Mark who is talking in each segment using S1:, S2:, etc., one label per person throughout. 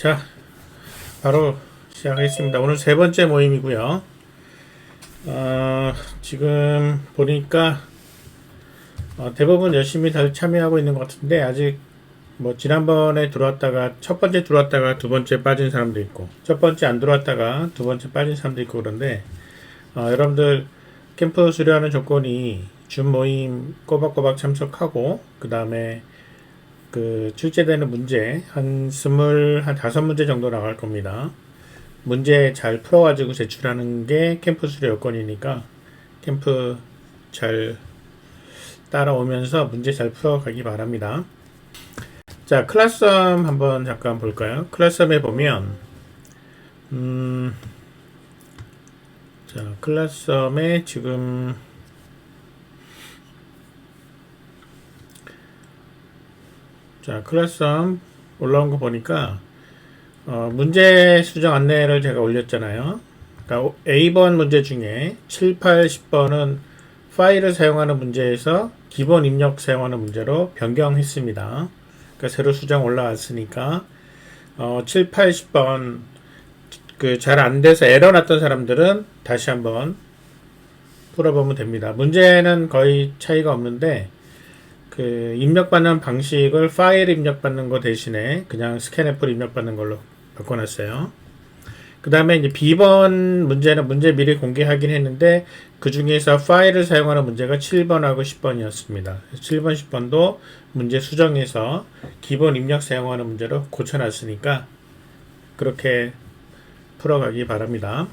S1: 자, 바로 시작하겠습니다. 오늘 세 번째 모임이고요. 지금 보니까 대부분 열심히 잘 참여하고 있는 것 같은데 아직 뭐 지난번에 들어왔다가 첫 번째 들어왔다가 두 번째 빠진 사람도 있고 첫 번째 안 들어왔다가 두 번째 빠진 사람도 있고 그런데 여러분들 캠프 수료하는 조건이 줌 모임 꼬박꼬박 참석하고 그 다음에 그 출제되는 문제 한 다섯 문제 정도 나갈 겁니다. 문제 잘 풀어가지고 제출하는 게 캠프 수료 요건이니까 캠프 잘 따라오면서 문제 잘 풀어가기 바랍니다. 자, 클래스썸 한번 잠깐 볼까요? 클래스썸에 보면 자, 클래스썸에 지금 자, 클래스썸 올라온 거 보니까 문제 수정 안내를 제가 올렸잖아요. 그러니까 A번 문제 중에 7, 8, 10번은 파일을 사용하는 문제에서 기본 입력 사용하는 문제로 변경했습니다. 그러니까 새로 수정 올라왔으니까 7, 8, 10번 그 잘 안 돼서 에러 났던 사람들은 다시 한번 풀어보면 됩니다. 문제는 거의 차이가 없는데 그 입력받는 방식을 파일 입력받는 거 대신에 그냥 스캔앱으로 입력받는 걸로 바꿔놨어요. 그 다음에 이제 B번 문제는 문제 미리 공개하긴 했는데 그 중에서 파일을 사용하는 문제가 7번하고 10번이었습니다. 7번, 10번도 문제 수정해서 기본 입력 사용하는 문제로 고쳐놨으니까 그렇게 풀어가기 바랍니다.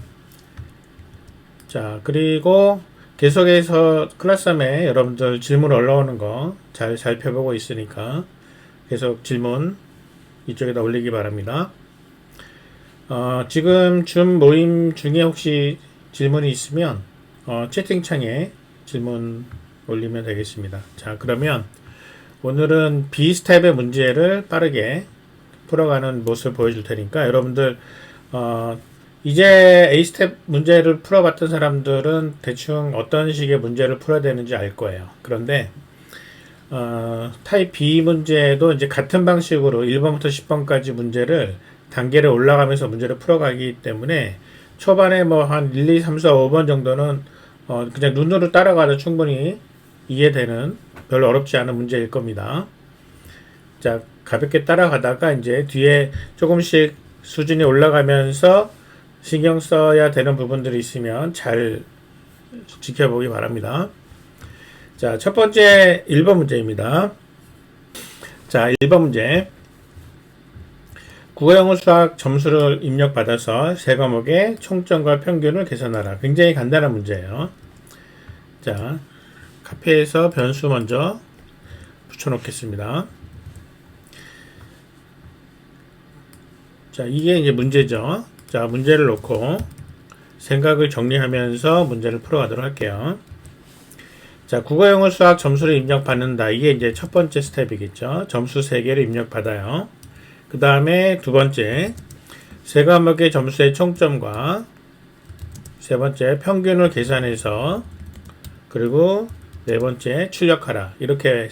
S1: 자, 그리고 계속해서 클래스썸에 여러분들 질문 올라오는 거 잘 살펴보고 있으니까 계속 질문 이쪽에다 올리기 바랍니다. 지금 줌 모임 중에 혹시 질문이 있으면 채팅창에 질문 올리면 되겠습니다. 자, 그러면 오늘은 B 스텝의 문제를 빠르게 풀어가는 모습을 보여줄 테니까 여러분들 이제 A 스텝 문제를 풀어봤던 사람들은 대충 어떤 식의 문제를 풀어야 되는지 알 거예요. 그런데 타입 B 문제도 이제 같은 방식으로 1번부터 10번까지 문제를 단계를 올라가면서 문제를 풀어가기 때문에 초반에 뭐 한 1, 2, 3, 4, 5번 정도는 그냥 눈으로 따라가도 충분히 이해되는 별로 어렵지 않은 문제일 겁니다. 자, 가볍게 따라가다가 이제 뒤에 조금씩 수준이 올라가면서 신경 써야 되는 부분들이 있으면 잘 지켜보기 바랍니다. 자, 첫 번째 1번 문제입니다. 자, 1번 문제. 국어영어 수학 점수를 입력받아서 세 과목의 총점과 평균을 계산하라. 굉장히 간단한 문제예요. 자, 카페에서 변수 먼저 붙여놓겠습니다. 자, 이게 이제 문제죠. 자, 문제를 놓고 생각을 정리하면서 문제를 풀어가도록 할게요. 자, 국어영어 수학 점수를 입력받는다. 이게 이제 첫 번째 스텝이겠죠. 점수 3개를 입력받아요. 그 다음에 두 번째, 세 과목의 점수의 총점과 세 번째, 평균을 계산해서 그리고 네 번째, 출력하라. 이렇게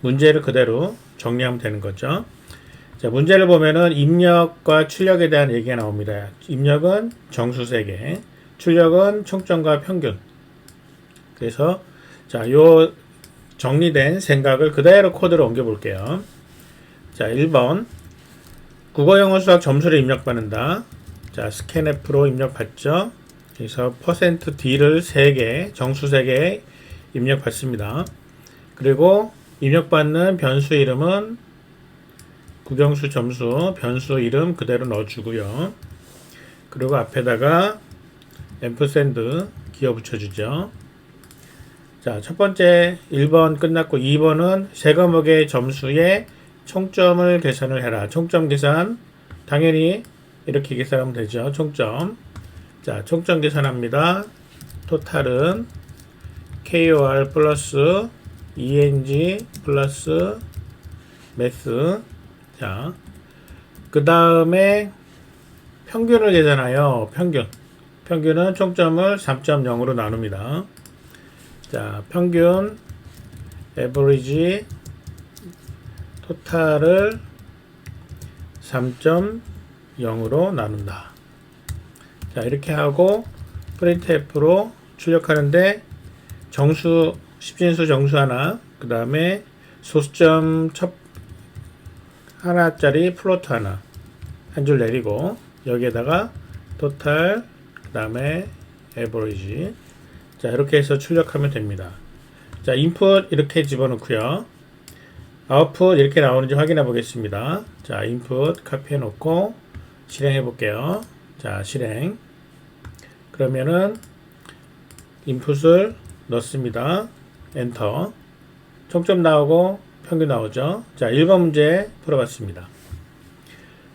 S1: 문제를 그대로 정리하면 되는 거죠. 자, 문제를 보면은 입력과 출력에 대한 얘기가 나옵니다. 입력은 정수 3개, 출력은 총점과 평균. 그래서 자, 요 정리된 생각을 그대로 코드로 옮겨 볼게요. 자, 1번 국어영어 수학 점수를 입력받는다. 자, 스캔F로 입력받죠. 그래서 %D를 3개, 정수 3개 입력받습니다. 그리고 입력받는 변수 이름은 국영수 점수, 변수 이름 그대로 넣어주고요. 그리고 앞에다가 앰프샌드 기어 붙여주죠. 자, 첫 번째 1번 끝났고 2번은 세 과목의 점수의 총점을 계산을 해라. 총점 계산 당연히 이렇게 계산하면 되죠. 총점. 자, 총점 계산합니다. 토탈은 KOR 플러스 ENG 플러스 매스. 자, 그 다음에 평균을 계산하여 평균은 총점을 3.0으로 나눕니다. 자, 평균 average 토탈을 3.0으로 나눈다. 자, 이렇게 하고 printf로 출력하는데 정수, 십진수 정수 하나, 그 다음에 소수점 첫 하나짜리 플로트 하나 한 줄 내리고 여기에다가 total, 그 다음에 average. 자, 이렇게 해서 출력하면 됩니다. 자, input 이렇게 집어넣고요. output 이렇게 나오는지 확인해 보겠습니다. 자, input 카피해 놓고 실행해 볼게요. 자, 실행. 그러면은 input을 넣습니다. 엔터. 총점 나오고 평균 나오죠. 자, 1번 문제 풀어봤습니다.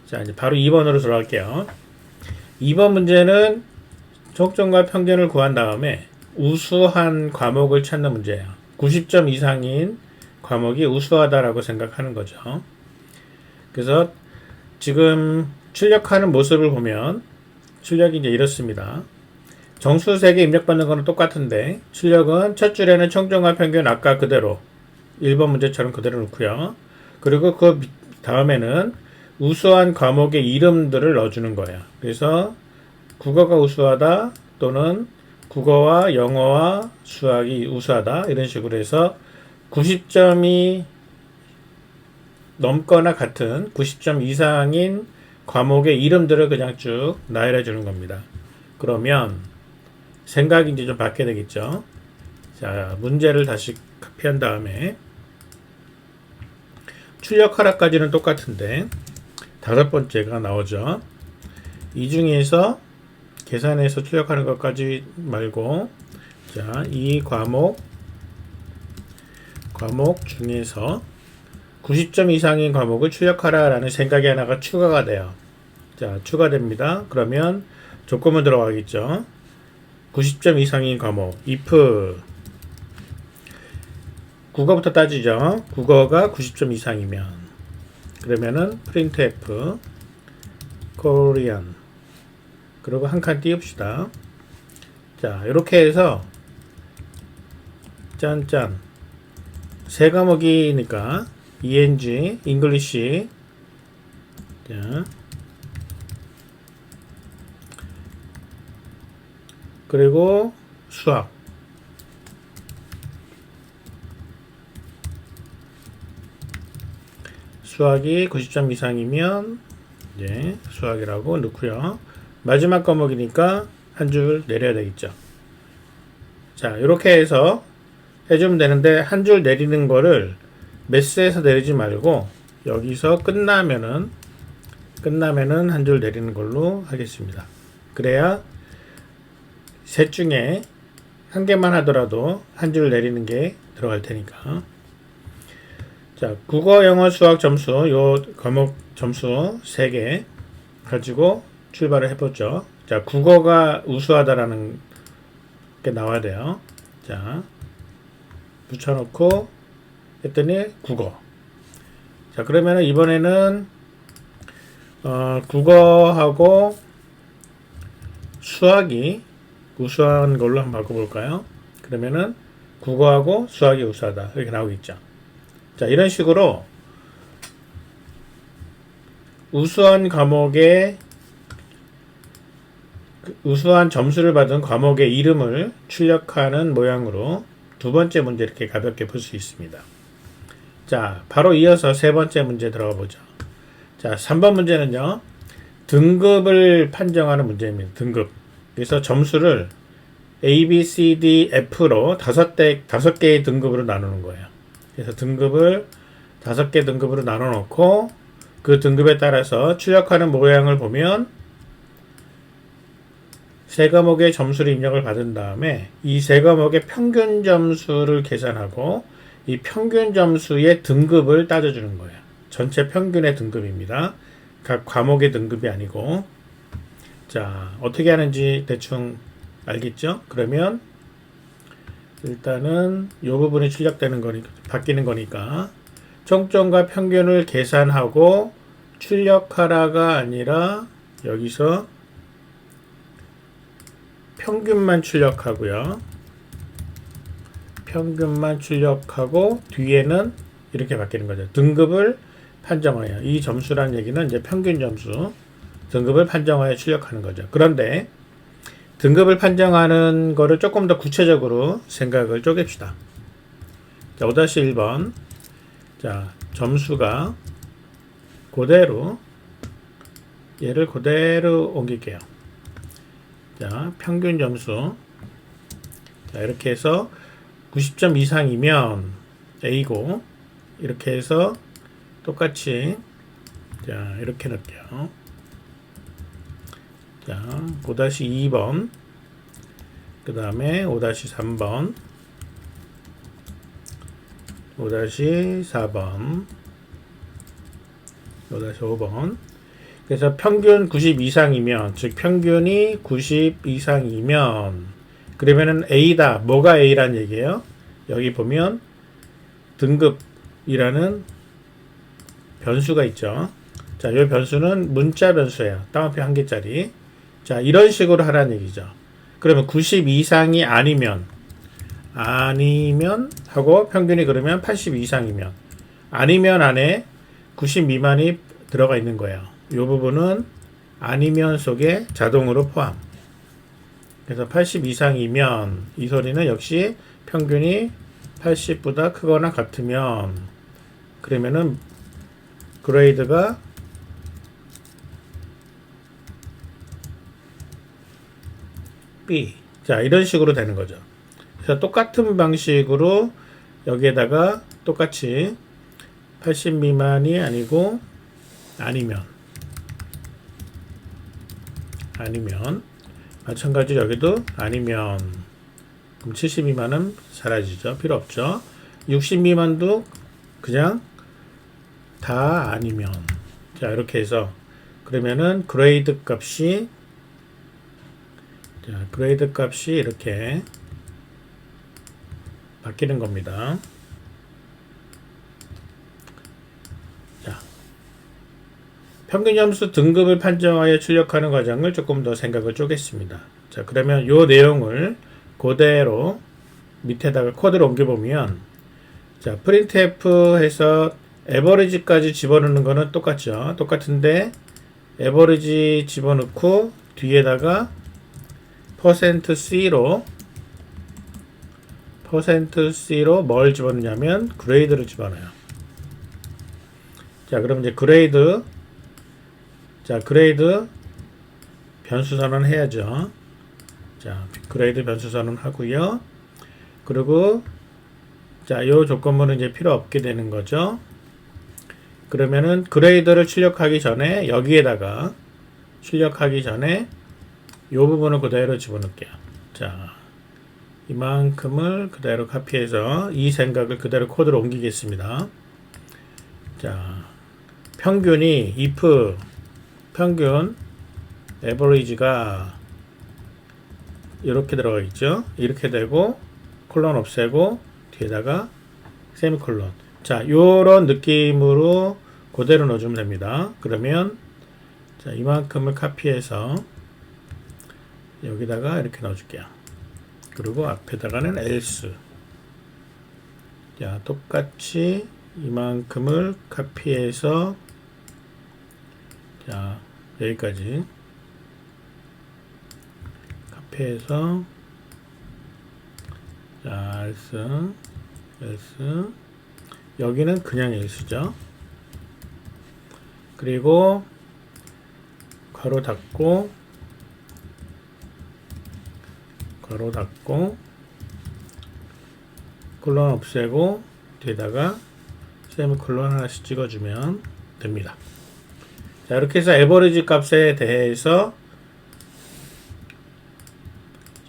S1: 자, 이제 바로 2번으로 들어갈게요. 2번 문제는 총점과 평균을 구한 다음에 우수한 과목을 찾는 문제예요. 90점 이상인 과목이 우수하다라고 생각하는 거죠. 그래서 지금 출력하는 모습을 보면 출력이 이제 이렇습니다. 정수 3개 입력받는 거는 똑같은데 출력은 첫 줄에는 총점과 평균 아까 그대로 1번 문제처럼 그대로 넣고요. 그리고 그 다음에는 우수한 과목의 이름들을 넣어주는 거예요. 그래서 국어가 우수하다 또는 국어와 영어와 수학이 우수하다 이런 식으로 해서 90점이 넘거나 같은 90점 이상인 과목의 이름들을 그냥 쭉 나열해 주는 겁니다. 그러면 생각이 이제 좀 바뀌게 되겠죠. 자, 문제를 다시 카피한 다음에 출력하라까지는 똑같은데 5번째가 나오죠. 이 중에서 계산해서 출력하는 것까지 말고 자, 이 과목 중에서 90점 이상인 과목을 출력하라 라는 생각이 하나가 추가가 돼요. 자, 추가됩니다. 그러면 조건은 들어가겠죠. 90점 이상인 과목 if 국어부터 따지죠. 국어가 90점 이상이면 그러면은 printf Korean 그리고 한 칸 띄웁시다. 자, 이렇게 해서 짠짠 세 과목이니까 ENG English 자, 그리고 수학 수학이 90점 이상이면 이제 수학이라고 넣고요. 마지막 과목이니까 한 줄 내려야 되겠죠. 자, 이렇게 해서 해주면 되는데 한 줄 내리는 거를 메스에서 내리지 말고 여기서 끝나면은 한 줄 내리는 걸로 하겠습니다. 그래야 셋 중에 한 개만 하더라도 한 줄 내리는 게 들어갈 테니까. 자, 국어, 영어, 수학 점수 요 과목 점수 3개 가지고 출발을 해보죠. 자, 국어가 우수하다라는 게 나와야 돼요. 자, 붙여놓고 했더니 국어. 자, 그러면은 이번에는 국어하고 수학이 우수한 걸로 한번 바꿔볼까요? 그러면은 국어하고 수학이 우수하다 이렇게 나오겠죠. 자, 이런 식으로 우수한 과목의 우수한 점수를 받은 과목의 이름을 출력하는 모양으로 두 번째 문제 이렇게 가볍게 풀 수 있습니다. 자, 바로 이어서 세 번째 문제 들어가 보죠. 자, 3번 문제는요. 등급을 판정하는 문제입니다. 등급. 그래서 점수를 A, B, C, D, F로 5개의 등급으로 나누는 거예요. 그래서 등급을 5개 등급으로 나눠 놓고 그 등급에 따라서 출력하는 모양을 보면 세 과목의 점수를 입력을 받은 다음에 이 세 과목의 평균 점수를 계산하고 이 평균 점수의 등급을 따져주는 거예요. 전체 평균의 등급입니다. 각 과목의 등급이 아니고. 자, 어떻게 하는지 대충 알겠죠? 그러면 일단은 이 부분이 출력되는 거니까 바뀌는 거니까 총점과 평균을 계산하고 출력하라가 아니라 여기서 평균만 출력하고요. 평균만 출력하고 뒤에는 이렇게 바뀌는 거죠. 등급을 판정하여. 이 점수란 얘기는 이제 평균 점수 등급을 판정하여 출력하는 거죠. 그런데 등급을 판정하는 거를 조금 더 구체적으로 생각을 쪼갭시다. 자, 5-1번. 자, 점수가 그대로 얘를 그대로 옮길게요. 자, 평균 점수. 자, 이렇게 해서 90점 이상이면 A고, 이렇게 해서 똑같이, 자, 이렇게 넣을게요. 자, 5-2번. 그 다음에 5-3번. 5-4번. 5-5번. 그래서 평균 90 이상이면, 즉 평균이 90 이상이면, 그러면은 A다. 뭐가 A란 얘기예요? 여기 보면 등급이라는 변수가 있죠. 자, 이 변수는 문자 변수예요. 따옴표 1개짜리. 자, 이런 식으로 하라는 얘기죠. 그러면 90 이상이 아니면 하고, 평균이 그러면 80 이상이면, 아니면 안에 90 미만이 들어가 있는 거예요. 이 부분은 아니면 속에 자동으로 포함. 그래서 80 이상이면, 이 소리는 역시 평균이 80보다 크거나 같으면, 그러면은 그레이드가 B. 자, 이런 식으로 되는 거죠. 그래서 똑같은 방식으로 여기에다가 똑같이 80 미만이 아니고 아니면 마찬가지로 여기도 아니면, 그럼 70 미만은 사라지죠. 필요 없죠. 60 미만도 그냥 다 아니면. 자, 이렇게 해서 그러면은 그레이드 값이, 자, 그레이드 값이 이렇게 바뀌는 겁니다. 자, 평균 점수 등급을 판정하여 출력하는 과정을 조금 더 생각을 쪼갰습니다. 자, 그러면 요 내용을 그대로 밑에다가 코드를 옮겨보면, 자, printf 해서 에버리지까지 집어넣는 거는 똑같죠. 똑같은데 에버리지 집어넣고 뒤에다가 %C로 뭘 집어넣냐면 그레이드를 집어넣어요. 자, 그럼 이제 그레이드 변수 선언 해야죠. 자, 그레이드 변수 선언 하고요. 그리고 자, 요 조건문은 이제 필요 없게 되는 거죠. 그러면은 그레이드를 출력하기 전에 여기에다가 요 부분을 그대로 집어넣을게요. 자, 이만큼을 그대로 카피해서 이 생각을 그대로 코드로 옮기겠습니다. 자, 평균이 if 평균 average가 이렇게 들어가 있죠. 이렇게 되고 콜론 없애고 뒤에다가 세미콜론. 자, 요런 느낌으로 그대로 넣어주면 됩니다. 그러면 자, 이만큼을 카피해서 여기다가 이렇게 넣어줄게요. 그리고 앞에다가는 else. 자, 똑같이 이만큼을 카피해서 자, 여기까지 카피해서 자, else 여기는 그냥 else죠. 그리고 괄호 닫고 콜론 없애고 뒤에다가 세미콜론 하나씩 찍어주면 됩니다. 자, 이렇게 해서 에버리지 값에 대해서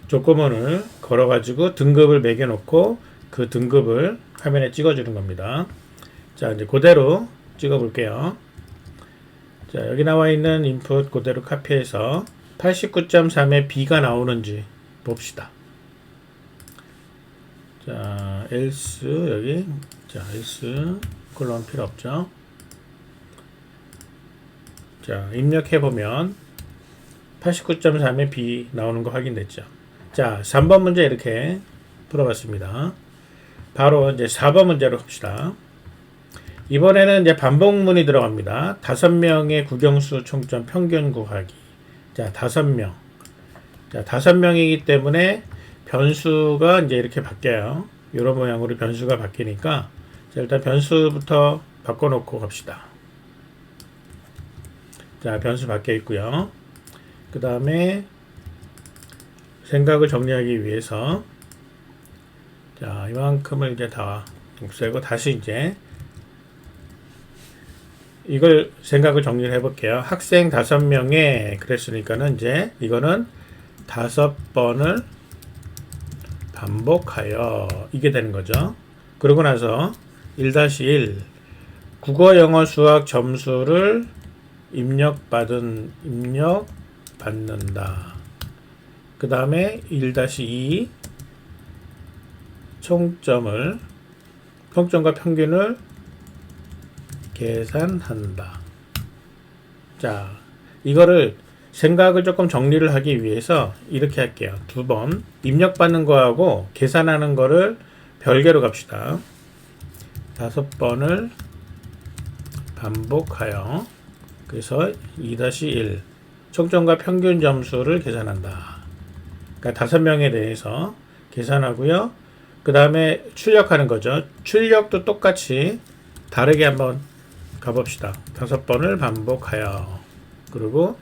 S1: 조건문을 걸어가지고 등급을 매겨놓고 그 등급을 화면에 찍어주는 겁니다. 자, 이제 그대로 찍어볼게요. 자, 여기 나와 있는 인풋 그대로 카피해서 89.3에 B가 나오는지 봅시다. 자, else 여기, 자, else 콜론 필요 없죠. 자, 입력해 보면 89.3에 B 나오는 거 확인됐죠. 자, 3번 문제 이렇게 풀어봤습니다. 바로 이제 4번 문제로 합시다. 이번에는 이제 반복문이 들어갑니다. 5명의 국영수 총점 평균 구하기. 자, 5명. 자, 5명이기 때문에 변수가 이제 이렇게 바뀌어요. 이런 모양으로 변수가 바뀌니까 자, 일단 변수부터 바꿔놓고 갑시다. 자, 변수 바뀌어 있고요. 그 다음에 생각을 정리하기 위해서 자, 이만큼을 이제 다 없애고 다시 이제 이걸 생각을 정리를 해볼게요. 학생 5명에 그랬으니까는 이제 이거는 5번을 반복하여 이게 되는 거죠. 그러고 나서 1-1 국어, 영어, 수학 점수를 입력받는다. 그 다음에 1-2 평점과 평균을 계산한다. 자, 이거를 생각을 조금 정리를 하기 위해서 이렇게 할게요. 2번 입력받는 거하고 계산하는 거를 별개로 갑시다. 5번을 반복하여 그래서 2-1 총점과 평균 점수를 계산한다. 그러니까 5명에 대해서 계산하고요. 그 다음에 출력하는 거죠. 출력도 똑같이 다르게 한번 가봅시다. 5번을 반복하여 그리고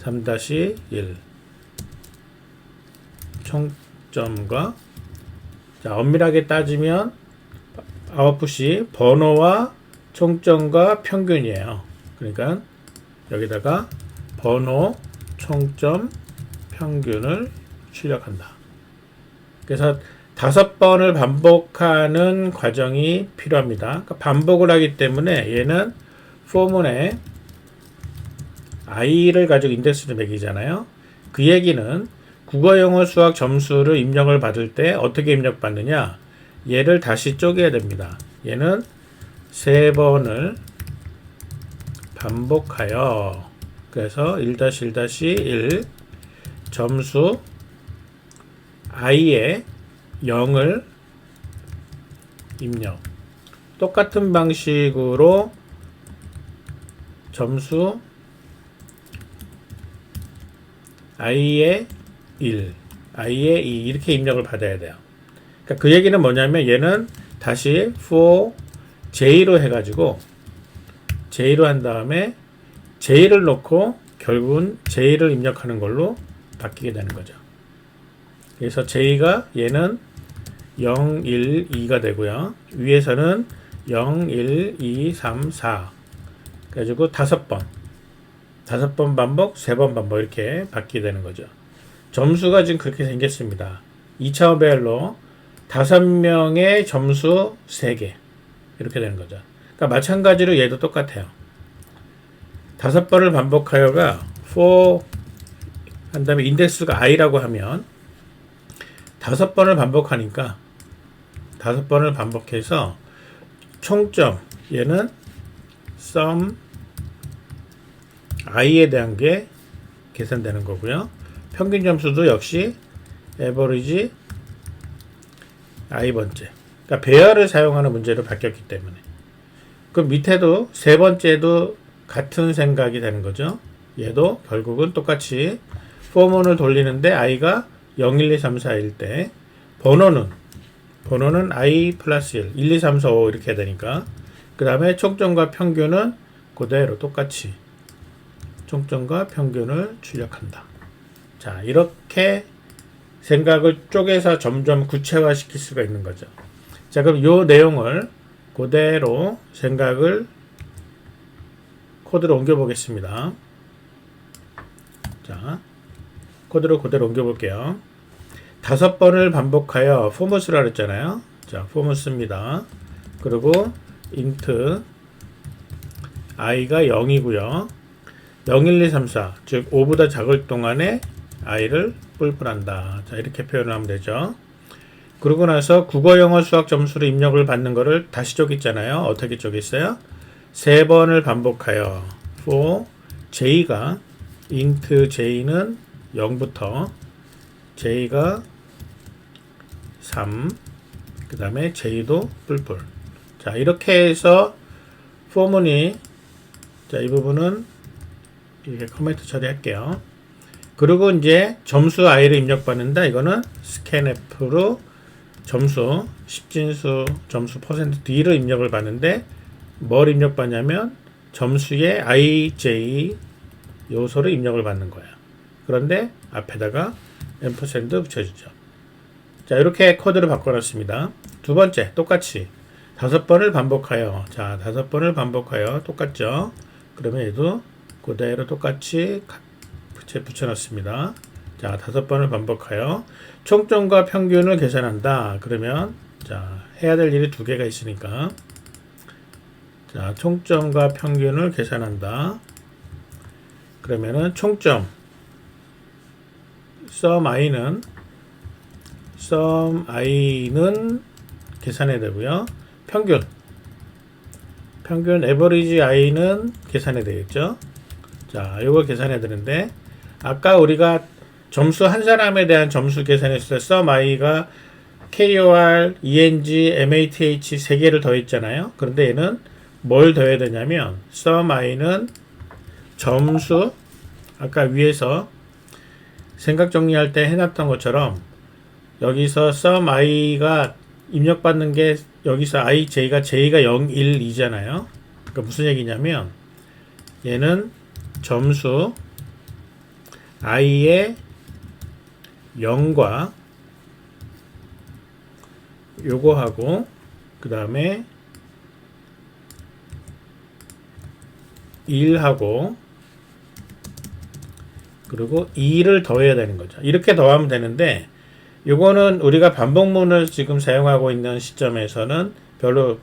S1: 3-1 총점과 자, 엄밀하게 따지면 아웃풋이 번호와 총점과 평균이에요. 그러니까 여기다가 번호, 총점, 평균을 출력한다. 그래서 5번을 반복하는 과정이 필요합니다. 그러니까 반복을 하기 때문에 얘는 포문에 i를 가지고 인덱스를 매기잖아요. 그 얘기는 국어, 영어, 수학 점수를 입력을 받을 때 어떻게 입력받느냐? 얘를 다시 쪼개야 됩니다. 얘는 3번을 반복하여 그래서 1-1-1 점수 i에 0을 입력. 똑같은 방식으로 점수 i에 1, i에 2 이렇게 입력을 받아야 돼요. 그러니까 그 얘기는 뭐냐면 얘는 다시 for j로 해가지고 j로 한 다음에 j를 넣고 결국은 j를 입력하는 걸로 바뀌게 되는 거죠. 그래서 j가 얘는 0, 1, 2가 되고요. 위에서는 0, 1, 2, 3, 4 그래가지고 5번 반복, 3번 반복 이렇게 바뀌게 되는 거죠. 점수가 지금 그렇게 생겼습니다. 2차원 배열로 5명의 점수 3개 이렇게 되는 거죠. 그러니까 마찬가지로 얘도 똑같아요. 5번을 반복하여가 for 한 다음에 인덱스가 i라고 하면 5번을 반복하니까 5번을 반복해서 총점 얘는 sum i에 대한 게 계산되는 거고요. 평균 점수도 역시 average i번째. 그러니까 배열을 사용하는 문제로 바뀌었기 때문에. 그 밑에도 3번째도 같은 생각이 되는 거죠. 얘도 결국은 똑같이 포문을 돌리는데 i가 0, 1, 2, 3, 4일 때 번호는 i 플러스 1, 1, 2, 3, 4, 5 이렇게 되니까 그 다음에 총점과 평균은 그대로 똑같이 총점과 평균을 출력한다. 자, 이렇게 생각을 쪼개서 점점 구체화시킬 수가 있는 거죠. 자, 그럼 이 내용을 그대로 생각을 코드로 옮겨 보겠습니다. 자, 코드로 그대로 옮겨 볼게요. 5번을 반복하여 포머스라 그랬잖아요. 자, 포머스입니다. 그리고 int i가 0이고요. 0, 1, 2, 3, 4, 즉 5보다 작을 동안에 i를 뿔뿔한다. 자, 이렇게 표현을 하면 되죠. 그러고 나서 국어, 영어, 수학 점수로 입력을 받는 거를 다시 쪼갰잖아요. 어떻게 쪼갰어요? 3번을 반복하여 for j가 int j는 0부터 j가 3, 그 다음에 j도 뿔뿔. 자, 이렇게 해서 포문이, 자, 이 부분은 이렇게 커멘트 처리할게요. 그리고 이제 점수 i를 입력받는다. 이거는 scanf로 점수 10진수 점수 %d를 입력을 받는데 뭘 입력받냐면 점수의 ij 요소를 입력을 받는 거야. 그런데 앞에다가 앰퍼샌드 붙여주죠. 자, 이렇게 코드를 바꿔놨습니다. 두 번째 똑같이 5번을 반복하여, 자, 5번을 반복하여 똑같죠. 그러면 얘도 그대로 똑같이 붙여놨습니다. 자, 5번을 반복하여 총점과 평균을 계산한다. 그러면 자, 해야 될 일이 2개가 있으니까, 자, 총점과 평균을 계산한다. 그러면은 총점 sum i는 계산해야 되고요. 평균 average i는 계산해야 되겠죠. 자, 이걸 계산해야 되는데, 아까 우리가 점수 한 사람에 대한 점수 계산했을 때 sum i가 KOR, ENG, MATH 3개를 더했잖아요. 그런데 얘는 뭘 더해야 되냐면 sum i는 점수, 아까 위에서 생각 정리할 때 해놨던 것처럼 여기서 sum i가 입력받는 게 여기서 ij가 j가 0, 1, 2잖아요. 그러니까 무슨 얘기냐면 얘는 점수 i의 0과 요거하고 그 다음에 1하고 그리고 2를 더해야 되는 거죠. 이렇게 더하면 되는데 요거는 우리가 반복문을 지금 사용하고 있는 시점에서는 별로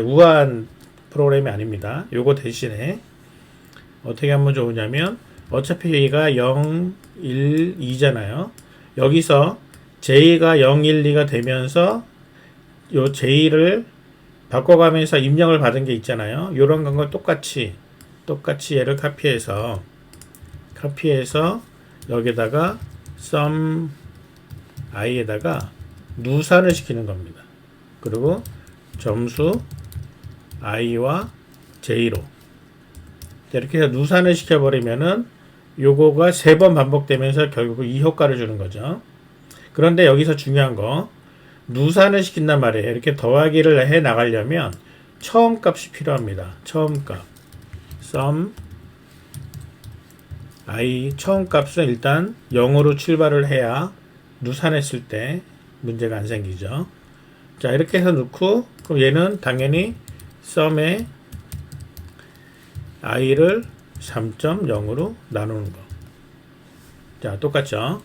S1: 우아한 프로그램이 아닙니다. 요거 대신에 어떻게 하면 좋으냐면 어차피 얘가 0, 1, 2잖아요. 여기서 j가 0, 1, 2가 되면서 요 j를 바꿔가면서 입력을 받은 게 있잖아요. 요런 걸 똑같이 얘를 카피해서 여기다가 sum i에다가 누산을 시키는 겁니다. 그리고 점수 i와 j로 이렇게 해서 누산을 시켜버리면은 요거가 3번 반복되면서 결국 이 효과를 주는 거죠. 그런데 여기서 중요한 거, 누산을 시킨단 말이에요. 이렇게 더하기를 해 나가려면 처음 값이 필요합니다. 처음 값. sum i 처음 값은 일단 0으로 출발을 해야 누산했을 때 문제가 안 생기죠. 자, 이렇게 해서 넣고, 그럼 얘는 당연히 sum의 i를 3.0으로 나누는 거. 자, 똑같죠?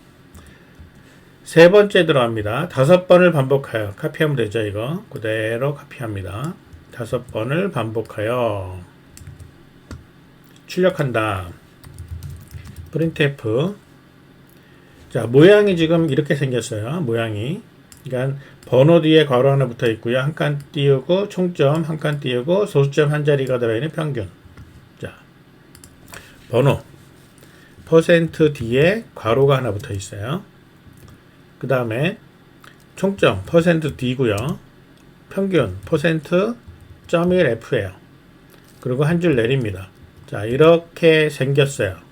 S1: 세 번째 들어갑니다. 5번을 반복하여 카피하면 되죠. 이거 그대로 카피합니다. 5번을 반복하여 출력한다. printf. 자, 모양이 지금 이렇게 생겼어요. 모양이. 그러니까 번호 뒤에 괄호 하나 붙어 있고요. 한 칸 띄우고 총점 한 칸 띄우고 소수점 한 자리가 들어있는 평균. 자, 번호 %D에 괄호가 하나 붙어 있어요. 그 다음에 총점 %D고요. 평균 %.1F예요. 그리고 한 줄 내립니다. 자, 이렇게 생겼어요.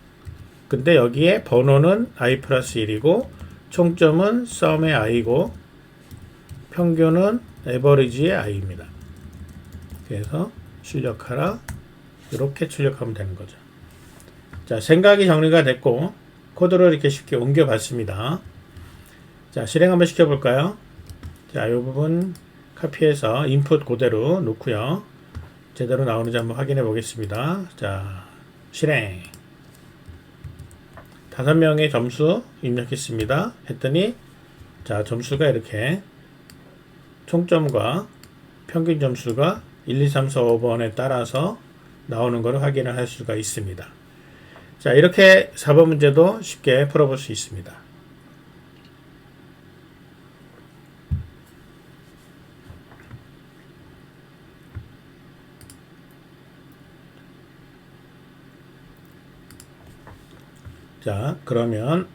S1: 근데 여기에 번호는 i 플러스 1이고 총점은 sum의 i고 평균은 average의 i입니다. 그래서 출력하라. 이렇게 출력하면 되는 거죠. 자, 생각이 정리가 됐고 코드를 이렇게 쉽게 옮겨 봤습니다. 자, 실행 한번 시켜볼까요? 자, 이 부분 카피해서 인풋 그대로 놓고요. 제대로 나오는지 한번 확인해 보겠습니다. 자, 실행. 5명의 점수 입력했습니다. 했더니 자, 점수가 이렇게 총점과 평균 점수가 1, 2, 3, 4, 5번에 따라서 나오는 것을 확인을 할 수가 있습니다. 자, 이렇게 4번 문제도 쉽게 풀어볼 수 있습니다. 자, 그러면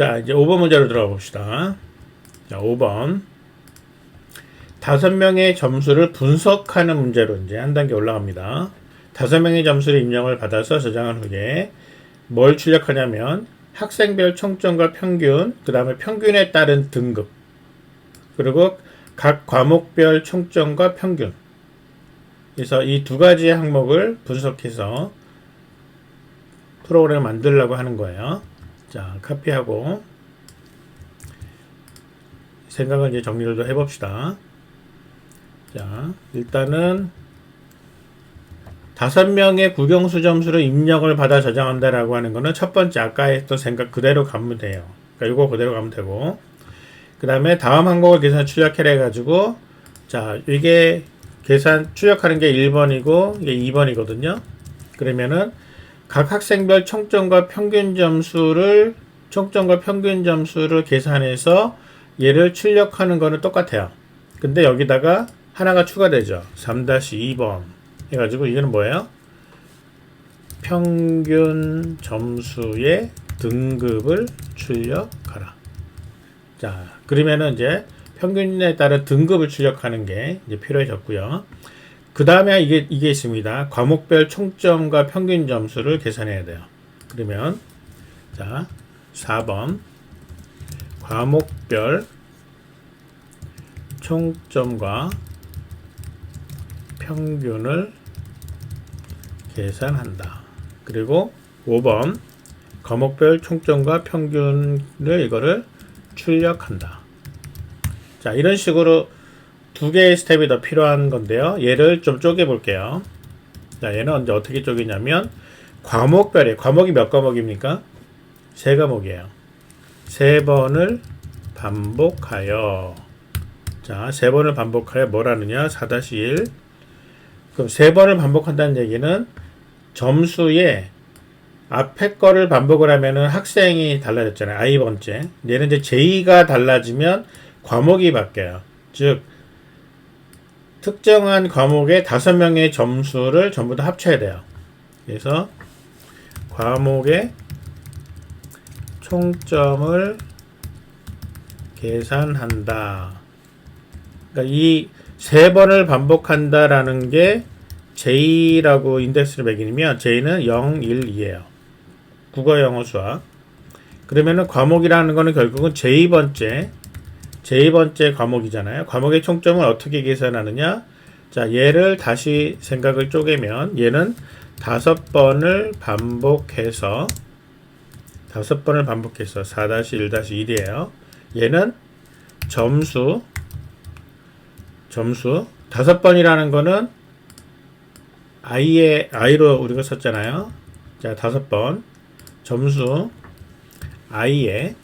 S1: 자, 이제 5번 문제로 들어가 봅시다. 자, 5번. 5명의 점수를 분석하는 문제로 이제 한 단계 올라갑니다. 5명의 점수를 입력을 받아서 저장한 후에 뭘 출력하냐면 학생별 총점과 평균, 그 다음에 평균에 따른 등급, 그리고 각 과목별 총점과 평균. 그래서 이 두 가지 항목을 분석해서 프로그램을 만들려고 하는 거예요. 자, 카피하고 생각을 이제 정리를 좀 해봅시다. 자, 일단은 5명의 국영수 점수를 입력을 받아 저장한다라고 하는 거는 첫 번째 아까 했던 생각 그대로 가면 돼요. 그러니까 이거 그대로 가면 되고, 그 다음에 다음 항목을 계산 출력해라 해가지고, 자, 이게 계산 출력하는 게 1번이고 이게 2번이거든요. 그러면은 각 학생별 총점과 평균 점수를 계산해서 얘를 출력하는 거는 똑같아요. 근데 여기다가 하나가 추가되죠. 3-2번 해가지고 이거는 뭐예요? 평균 점수의 등급을 출력하라. 자, 그러면은 이제 평균에 따른 등급을 출력하는 게 이제 필요해졌고요. 그 다음에 이게 있습니다. 과목별 총점과 평균 점수를 계산해야 돼요. 그러면 자, 4번 과목별 총점과 평균을 계산한다. 그리고 5번 과목별 총점과 평균을 이거를 출력한다. 자, 이런 식으로 두 개의 스텝이 더 필요한 건데요. 얘를 좀 쪼개 볼게요. 자, 얘는 언제 어떻게 쪼개냐면 과목별이에요. 과목이 몇 과목입니까? 3과목이에요. 3번을 반복하여, 자, 3번을 반복하여 뭐라느냐? 4-1. 그럼 3번을 반복한다는 얘기는 점수의 앞에 거를 반복을 하면은 학생이 달라졌잖아요. I번째. 얘는 이제 J가 달라지면 과목이 바뀌어요. 즉, 특정한 과목의 5명의 점수를 전부 다 합쳐야 돼요. 그래서 과목의 총점을 계산한다. 그러니까 이 3번을 반복한다라는 게 J라고 인덱스를 매기면 J는 0, 1, 2예요. 국어, 영어, 수학. 그러면은 과목이라는 거는 결국은 J번째 과목이잖아요. 과목의 총점을 어떻게 계산하느냐? 자, 얘를 다시 생각을 쪼개면 얘는 5번을 반복해서 4-1-1이에요. 얘는 점수 5번이라는 거는 I로 우리가 썼잖아요. 자, 5번 점수 I의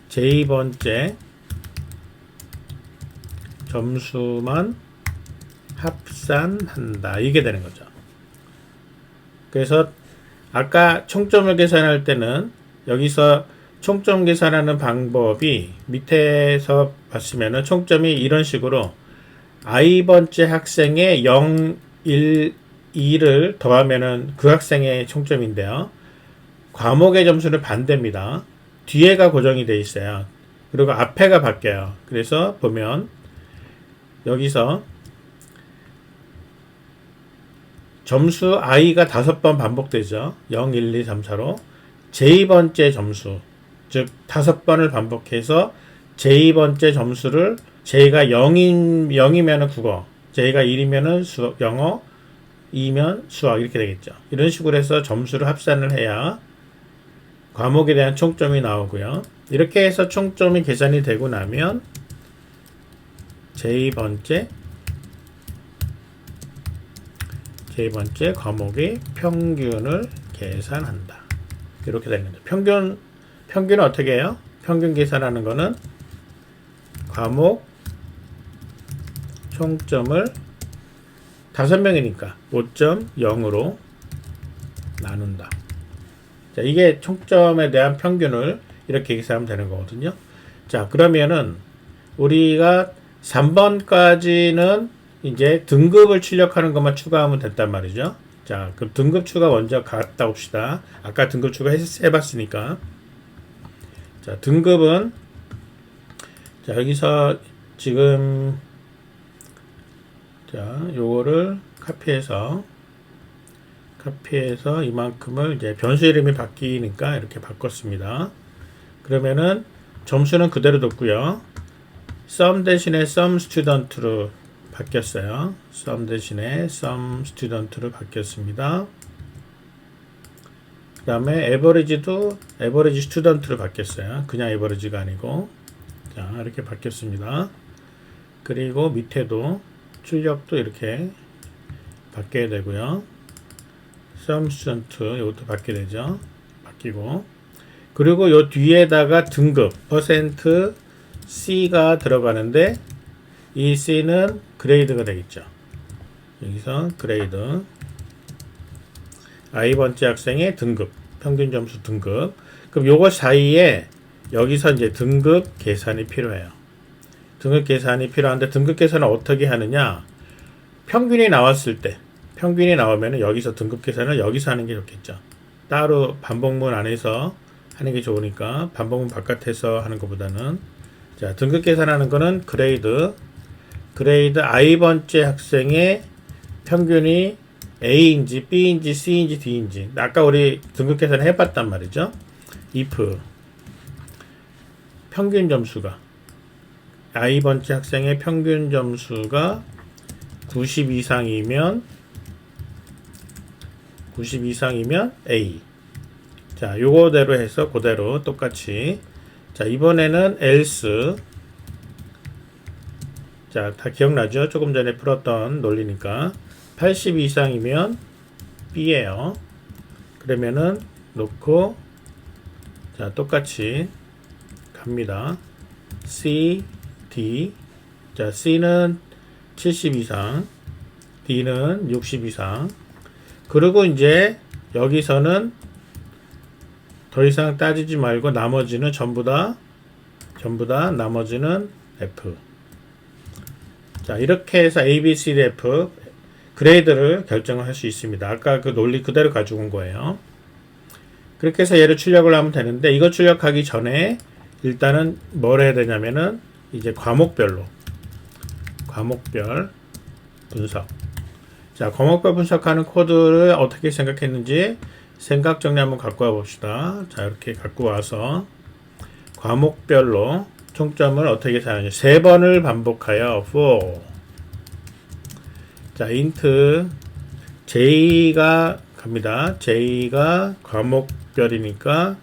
S1: J번째 점수만 합산한다. 이게 되는 거죠. 그래서 아까 총점을 계산할 때는 여기서 총점 계산하는 방법이 밑에서 봤으면은 총점이 이런 식으로 I번째 학생의 0, 1, 2를 더하면은 그 학생의 총점인데요. 과목의 점수는 반대입니다. 뒤에가 고정이 되어 있어요. 그리고 앞에가 바뀌어요. 그래서 보면 여기서 점수 I가 5번 반복되죠. 0, 1, 2, 3, 4로 J번째 점수, 즉 5번을 반복해서 J번째 점수를 J가 0이면 국어, J가 1이면 영어, 2면 수학 이렇게 되겠죠. 이런 식으로 해서 점수를 합산을 해야 과목에 대한 총점이 나오고요. 이렇게 해서 총점이 계산이 되고 나면 J번째 과목의 평균을 계산한다. 이렇게 되는 거죠. 평균은 어떻게 해요? 평균 계산하는 거는 과목 총점을 5명이니까 5.0으로 나눈다. 자, 이게 총점에 대한 평균을 이렇게 계산하면 되는 거거든요. 자, 그러면은 우리가 3번까지는 이제 등급을 출력하는 것만 추가하면 됐단 말이죠. 자, 그럼 등급추가 먼저 갔다 옵시다. 아까 등급추가 해봤으니까. 자, 등급은, 자, 여기서 지금, 자, 요거를 카피해서 이만큼을 이제 변수 이름이 바뀌니까 이렇게 바꿨습니다. 그러면은 점수는 그대로 뒀고요. sum 대신에 sum student로 바뀌었어요. sum 대신에 sum student로 바뀌었습니다. 그 다음에 average도 average student로 바뀌었어요. 그냥 average가 아니고. 자, 이렇게 바뀌었습니다. 그리고 밑에도 출력도 이렇게 바뀌어야 되고요. sum student 이것도 바뀌게 되죠. 바뀌고. 그리고 요 뒤에다가 등급 %C가 들어가는데 이 C는 그레이드가 되겠죠. 여기서 그레이드 I번째 학생의 등급 평균 점수 등급. 그럼 요거 사이에 여기서 이제 등급 계산이 필요해요. 등급 계산이 필요한데 등급 계산을 어떻게 하느냐? 평균이 나왔을 때 평균이 나오면 여기서 등급 계산을 여기서 하는 게 좋겠죠. 따로 반복문 안에서 하는 게 좋으니까 반복문 바깥에서 하는 것보다는. 자, 등급 계산하는 거는 그레이드 I번째 학생의 평균이 A인지 B인지 C인지 D인지 아까 우리 등급 계산 해봤단 말이죠. if 평균 점수가 I번째 학생의 평균 점수가 90 이상이면 A. 자, 요거대로 해서 그대로 똑같이. 자, 이번에는 else. 자, 다 기억나죠? 조금 전에 풀었던 논리니까. 80 이상이면 B예요. 그러면은 놓고 자, 똑같이 갑니다. C, D. 자, C는 70 이상, D는 60 이상. 그리고 이제 여기서는 더 이상 따지지 말고 나머지는 전부 다 나머지는 F. 자, 이렇게 해서 A, B, C, D, F 그레이드를 결정을 할 수 있습니다. 아까 그 논리 그대로 가지고 온 거예요. 그렇게 해서 얘를 출력을 하면 되는데 이거 출력하기 전에 일단은 뭘 해야 되냐면은 이제 과목별 분석. 자, 과목별 분석하는 코드를 어떻게 생각했는지 생각 정리 한번 갖고 와 봅시다. 자, 이렇게 갖고 와서 과목별로 총점을 어떻게 사느냐. 3번을 반복하여 for. 자, int j가 갑니다. j가 과목별이니까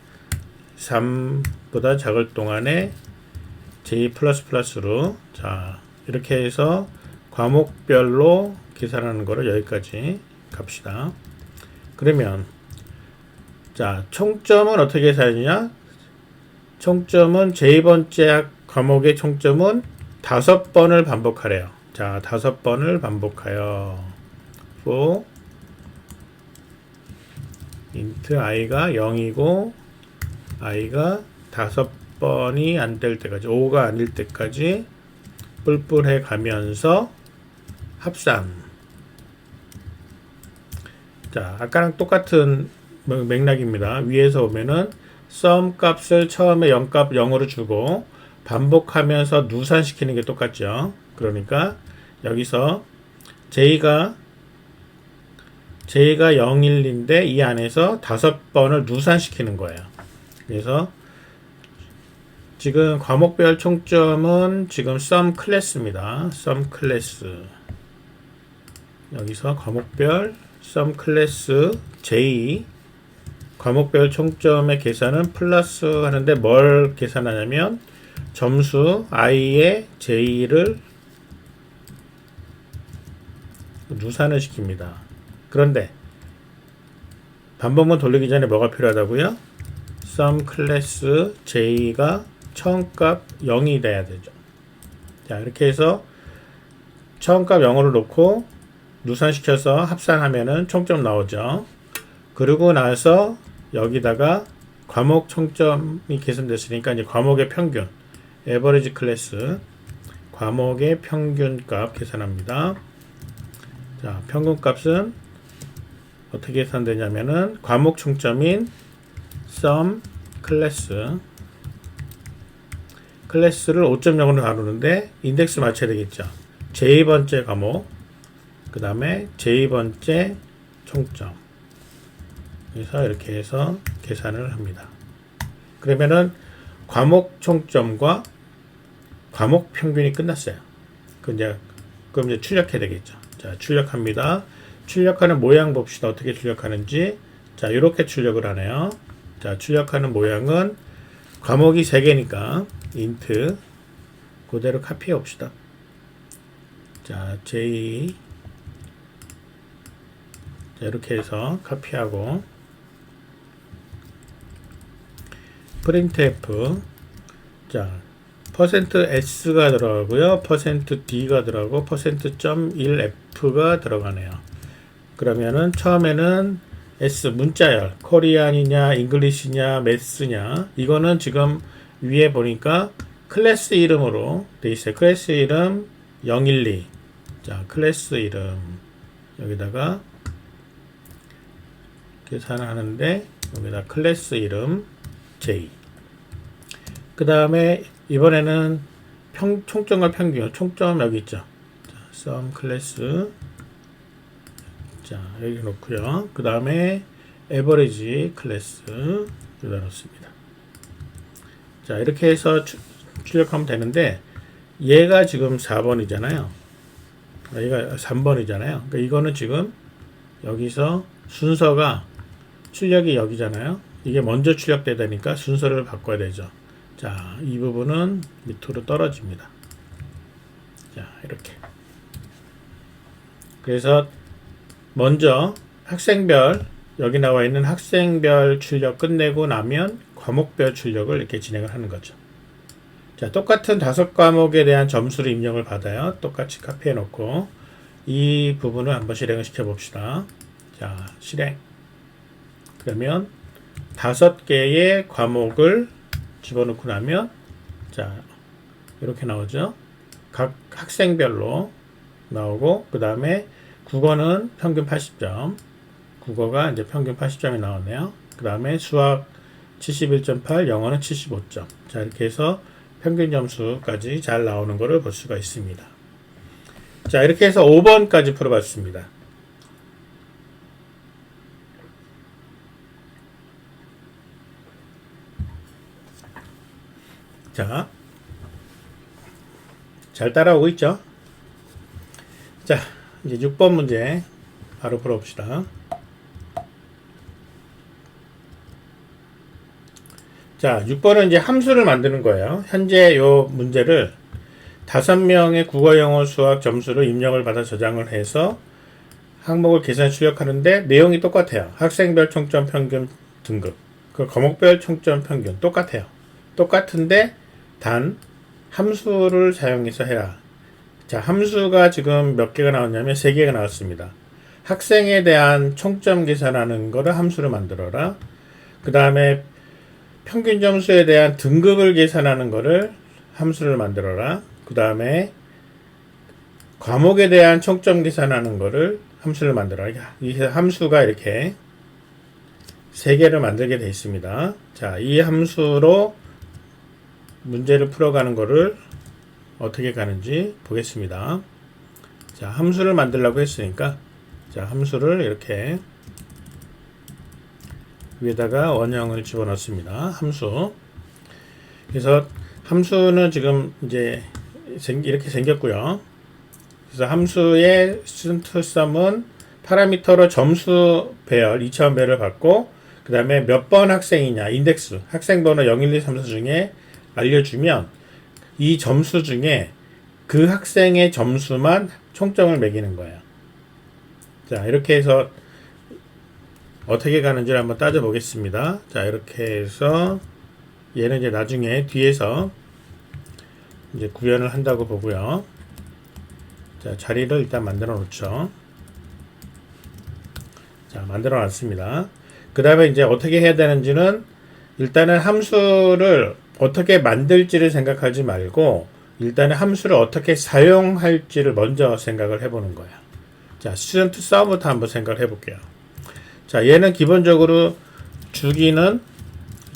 S1: 3보다 작을 동안에 j++로 자, 이렇게 해서 과목별로 계산하는 거를 여기까지 갑시다. 그러면 자, 총점은 어떻게 계산하느냐? 총점은 j번째 과목의 총점은 5번을 반복하래요. 자, 5번을 반복하여 for int i가 0이고 i가 5번이 안 될 때까지 5가 아닐 때까지 뿔뿔해 가면서 합산. 자, 아까랑 똑같은 맥락입니다. 위에서 오면은 sum 값을 처음에 0값 0으로 주고 반복하면서 누산시키는 게 똑같죠. 그러니까 여기서 j가 0일인데 이 안에서 5번을 누산시키는 거예요. 그래서 지금 과목별 총점은 지금 sum 클래스입니다. sum 클래스. 여기서 과목별 sum 클래스 j 과목별 총점의 계산은 플러스 하는데 뭘 계산하냐면 점수 i의 j를 누산을 시킵니다. 그런데 반복문 돌리기 전에 뭐가 필요하다고요? sum 클래스 j가 처음값 0이 돼야 되죠. 자, 이렇게 해서 처음값 0으로 놓고 누산시켜서 합산하면은 총점 나오죠. 그리고 나서 여기다가 과목 총점이 계산됐으니까 이제 과목의 평균 average 클래스 과목의 평균값 계산합니다. 자, 평균값은 어떻게 계산되냐면은 과목 총점인 sum 클래스 클래스를 5.0으로 다루는데 인덱스 맞춰야 되겠죠. j 번째 과목 그 다음에 j 번째 총점. 그래서 이렇게 해서 계산을 합니다. 그러면은 과목 총점과 과목 평균이 끝났어요. 그럼 이제 출력해야 되겠죠. 자, 출력합니다. 출력하는 모양 봅시다. 어떻게 출력하는지. 자, 이렇게 출력을 하네요. 자, 출력하는 모양은 과목이 3개니까 int 그대로 카피해 봅시다. 자, j 자, 이렇게 해서 카피하고 printf 자, %s가 들어가고요. %d가 들어가고 %.1f가 들어가네요. 그러면은 처음에는 s 문자열 코리안이냐 잉글리시냐 매스냐 이거는 지금 위에 보니까 클래스 이름으로 돼 있어요. 클래스 이름 012 자, 클래스 이름 여기다가 계산하는데 여기다 클래스 이름 j 그 다음에 이번에는 총점과 평균 총점 여기 있죠. 자, sum 클래스 자, 여기 놓고요. 그 다음에 average 클래스 여기다 놓습니다. 자, 이렇게 해서 출력하면 되는데 얘가 지금 4번이잖아요. 얘가 3번이잖아요. 그러니까 이거는 지금 여기서 순서가 출력이 여기잖아요. 이게 먼저 출력되다니까 순서를 바꿔야 되죠. 자, 이 부분은 밑으로 떨어집니다. 자, 이렇게. 그래서 먼저 학생별 여기 나와 있는 학생별 출력 끝내고 나면 과목별 출력을 이렇게 진행을 하는 거죠. 자, 똑같은 5과목에 대한 점수를 입력을 받아요. 똑같이 카피해 놓고 이 부분을 한번 실행을 시켜 봅시다. 자, 실행. 그러면 5개의 과목을 집어넣고 나면 자, 이렇게 나오죠. 각 학생별로 나오고 그 다음에 국어는 평균 80점 국어가 이제 평균 80점이 나오네요. 그 다음에 수학 71.8 영어는 75점 자, 이렇게 해서 평균 점수까지 잘 나오는 것을 볼 수가 있습니다. 자, 이렇게 해서 5번까지 풀어봤습니다. 자, 잘 따라오고 있죠? 자, 이제 6번 문제 바로 풀어봅시다. 자, 6번은 이제 함수를 만드는 거예요. 현재 요 문제를 5명의 국어, 영어, 수학 점수를 입력을 받아 저장을 해서 항목을 계산 출력하는데 내용이 똑같아요. 학생별 총점 평균 등급, 그 과목별 총점 평균 똑같아요. 똑같은데 단 함수를 사용해서 해라. 자, 함수가 지금 몇 개가 나왔냐면 3개가 나왔습니다. 학생에 대한 총점 계산하는 거를 함수를 만들어라. 그 다음에 평균 점수에 대한 등급을 계산하는 거를 함수를 만들어라. 그 다음에 과목에 대한 총점 계산하는 거를 함수를 만들어라. 이 함수가 이렇게 3개를 만들게 되어 있습니다. 자, 이 함수로 문제를 풀어가는 거를 어떻게 가는지 보겠습니다. 자, 함수를 만들려고 했으니까 자, 함수를 이렇게 위에다가 원형을 집어넣습니다. 함수. 그래서 함수는 지금 이제 이렇게 생겼고요. 그래서 함수의 student sum은 파라미터로 점수 배열 2차원 배열을 받고 그 다음에 몇 번 학생이냐 인덱스 학생 번호 0, 1, 2, 3, 4 중에 알려주면 이 점수 중에 그 학생의 점수만 총점을 매기는 거예요. 자, 이렇게 해서 어떻게 가는지를 한번 따져보겠습니다. 자, 이렇게 해서 얘는 이제 나중에 뒤에서 이제 구현을 한다고 보고요. 자, 자리를 일단 만들어 놓죠. 자, 만들어 놨습니다. 그 다음에 이제 어떻게 해야 되는지는 일단은 함수를 어떻게 만들지를 생각하지 말고 일단은 함수를 어떻게 사용할지를 먼저 생각을 해보는 거예요. 자, student sum부터 한번 생각을 해볼게요. 자, 얘는 기본적으로 주기는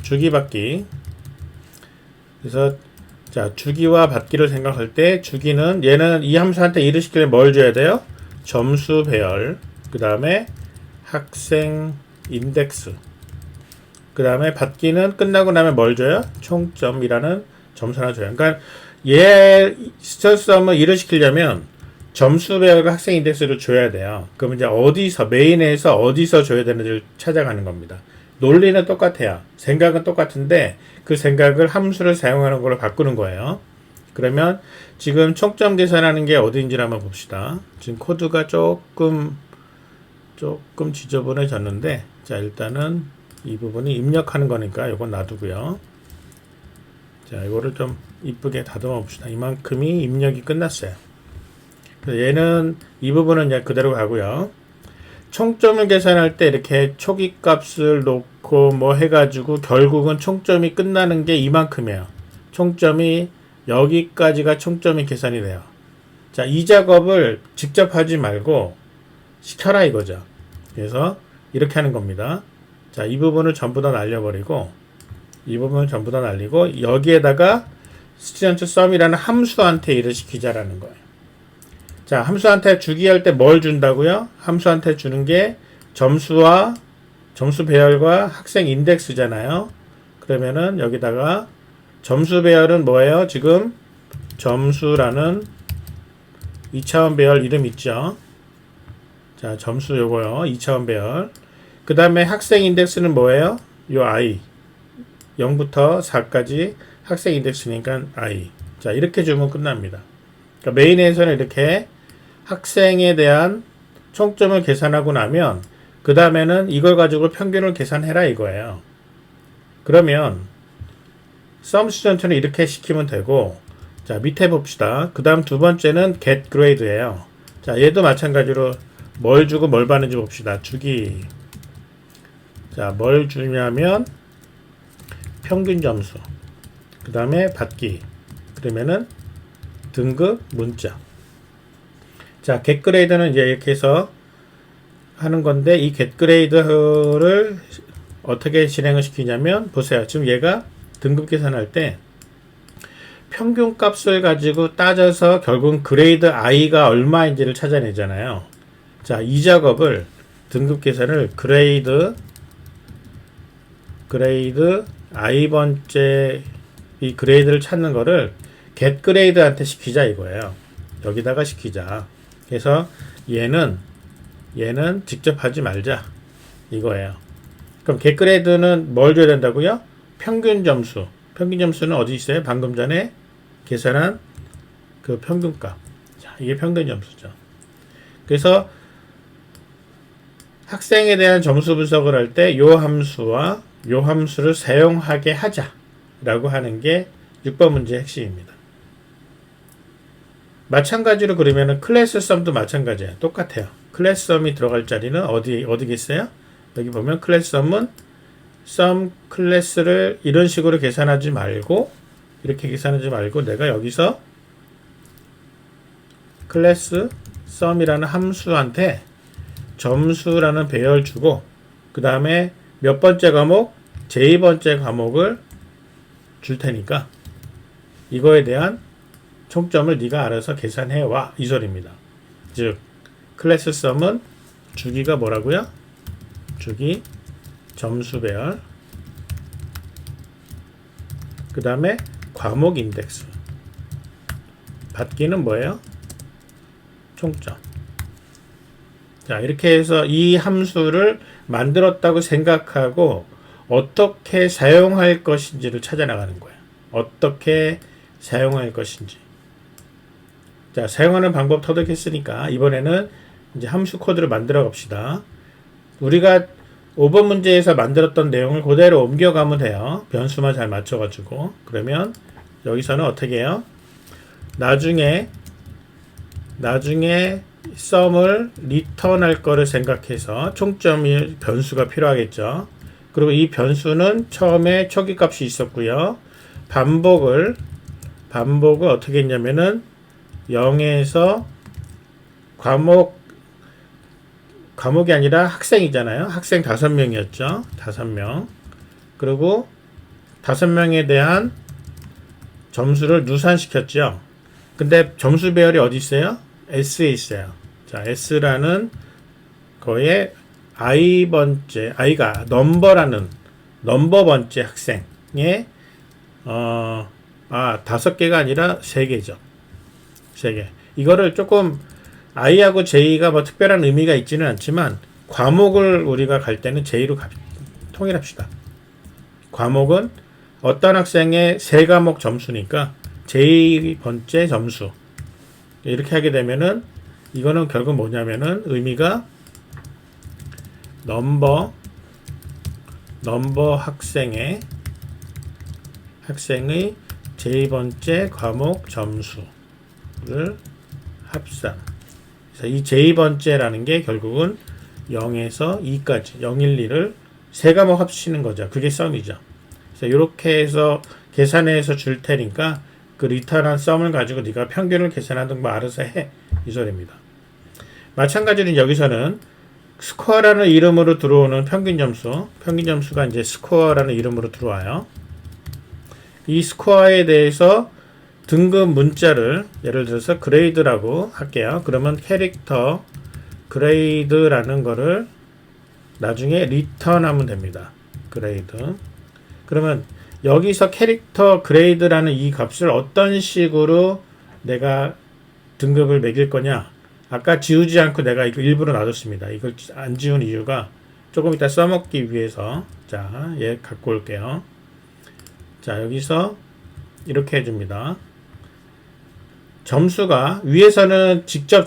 S1: 주기받기. 그래서 자, 주기와 받기를 생각할 때 주기는 얘는 이 함수한테 일을 시키려면 뭘 줘야 돼요? 점수 배열, 그 다음에 학생 인덱스, 그 다음에 받기는 끝나고 나면 뭘 줘요? 총점이라는 점수 하나 줘요. 그러니까 얘 스터썸을 일을 시키려면 점수 배열과 학생 인덱스를 줘야 돼요. 그럼 이제 어디서 메인에서 어디서 줘야 되는지를 찾아가는 겁니다. 논리는 똑같아요. 생각은 똑같은데 그 생각을 함수를 사용하는 걸로 바꾸는 거예요. 그러면 지금 총점 계산하는 게 어디인지를 한번 봅시다. 지금 코드가 조금 지저분해졌는데, 자, 일단은 이 부분이 입력하는 거니까 이건 놔두고요. 자, 이거를 좀 이쁘게 다듬어 봅시다. 이만큼이 입력이 끝났어요. 그래서 얘는 이 부분은 이제 그대로 가고요. 총점을 계산할 때 이렇게 초기 값을 놓고 뭐 해가지고 결국은 총점이 끝나는 게 이만큼이에요. 총점이 여기까지가 총점이 계산이 돼요. 자, 이 작업을 직접 하지 말고 시켜라 이거죠. 그래서 이렇게 하는 겁니다. 자, 이 부분을 전부 다 날려버리고 이 부분을 전부 다 날리고 여기에다가 student sum이라는 함수한테 일을 시키자라는 거예요. 자, 함수한테 주기할 때 뭘 준다고요? 함수한테 주는 게 점수와 점수 배열과 학생 인덱스잖아요. 그러면은 여기다가 점수 배열은 뭐예요? 지금 점수라는 2차원 배열 이름 있죠. 자, 점수 요거요. 2차원 배열. 그 다음에 학생 인덱스는 뭐예요? 요 i. 0부터 4까지 학생 인덱스니까 i. 자, 이렇게 주면 끝납니다. 그러니까 메인에서는 이렇게 학생에 대한 총점을 계산하고 나면 그 다음에는 이걸 가지고 평균을 계산해라 이거예요. 그러면 sum student는 이렇게 시키면 되고, 자, 밑에 봅시다. 그 다음 두 번째는 get grade예요. 자, 얘도 마찬가지로 뭘 주고 뭘 받는지 봅시다. 주기. 자, 뭘 주냐면 평균 점수. 그 다음에 받기. 그러면은 등급 문자. 자, getGrade는 이제 이렇게 해서 하는 건데, 이 getGrade를 어떻게 진행을 시키냐면, 보세요. 지금 얘가 등급 계산할 때 평균 값을 가지고 따져서 결국은 그레이드 i가 얼마인지를 찾아내잖아요. 자, 이 작업을 등급 계산을 그레이드 i번째 이 그레이드를 찾는 거를 getGrade한테 시키자 이거예요. 여기다가 시키자. 그래서 얘는 직접 하지 말자 이거예요. 그럼 getGrade는 뭘 줘야 된다고요? 평균 점수. 평균 점수는 어디 있어요? 방금 전에 계산한 그 평균값. 자, 이게 평균 점수죠. 그래서 학생에 대한 점수 분석을 할 때 요 함수와 요 함수를 사용하게 하자라고 하는 게 6번 문제의 핵심입니다. 마찬가지로 그러면은 클래스 썸도 마찬가지예요. 똑같아요. 클래스 썸이 들어갈 자리는 어디겠어요? 여기 보면 클래스 썸은 썸 클래스를 이런 식으로 계산하지 말고 이렇게 계산하지 말고 내가 여기서 클래스 썸이라는 함수한테 점수라는 배열 주고 그 다음에 몇 번째 과목? 제2번째 과목을 줄 테니까 이거에 대한 총점을 네가 알아서 계산해 와 이 소리입니다. 즉 클래스 썸은 주기가 뭐라고요? 주기 점수 배열 그 다음에 과목 인덱스 받기는 뭐예요? 총점. 자, 이렇게 해서 이 함수를 만들었다고 생각하고 어떻게 사용할 것인지를 찾아나가는 거예요. 어떻게 사용할 것인지. 자, 사용하는 방법 터득했으니까 이번에는 이제 함수 코드를 만들어 갑시다. 우리가 5번 문제에서 만들었던 내용을 그대로 옮겨가면 돼요. 변수만 잘 맞춰가지고. 그러면 여기서는 어떻게 해요? 나중에 썸을 리턴할 거를 생각해서 총점이 변수가 필요하겠죠. 그리고 이 변수는 처음에 초기값이 있었고요. 반복을 어떻게 했냐면은 0에서 과목 과목이 아니라 학생이잖아요. 학생 5명이었죠. 5명. 그리고 5명에 대한 점수를 누산시켰죠. 근데 점수 배열이 어디 있어요? S에 있어요. 자, S라는 거에 I번째, I가 넘버 번째 학생의 5개가 아니라 3개죠. 3개. 이거를 조금 I하고 J가 뭐 특별한 의미가 있지는 않지만 과목을 우리가 갈 때는 J로 통일합시다. 과목은 어떤 학생의 3과목 점수니까 J번째 점수. 이렇게 하게 되면은 이거는 결국 뭐냐면은 의미가 넘버 학생의 J번째 과목 점수를 합산. 그래서 이 J번째라는 게 결국은 0에서 2까지 0, 1, 2를 3과목 합치는 거죠. 그게 썸이죠. 그래서 이렇게 해서 계산해서 줄 테니까 그 리턴한 썸을 가지고 네가 평균을 계산하든 뭐 알아서 해. 이 소리입니다. 마찬가지로 여기서는 스코어라는 이름으로 들어오는 평균 점수가 이제 스코어라는 이름으로 들어와요. 이 스코어에 대해서 등급 문자를 예를 들어서 그레이드라고 할게요. 그러면 캐릭터 그레이드라는 거를 나중에 리턴하면 됩니다. 그레이드. 그러면 여기서 캐릭터 그레이드라는 이 값을 어떤 식으로 내가 등급을 매길 거냐. 아까 지우지 않고 내가 이거 일부러 놔뒀습니다. 이걸 안 지운 이유가 조금 이따 써먹기 위해서. 자, 얘 갖고 올게요. 자, 여기서 이렇게 해줍니다. 점수가 위에서는 직접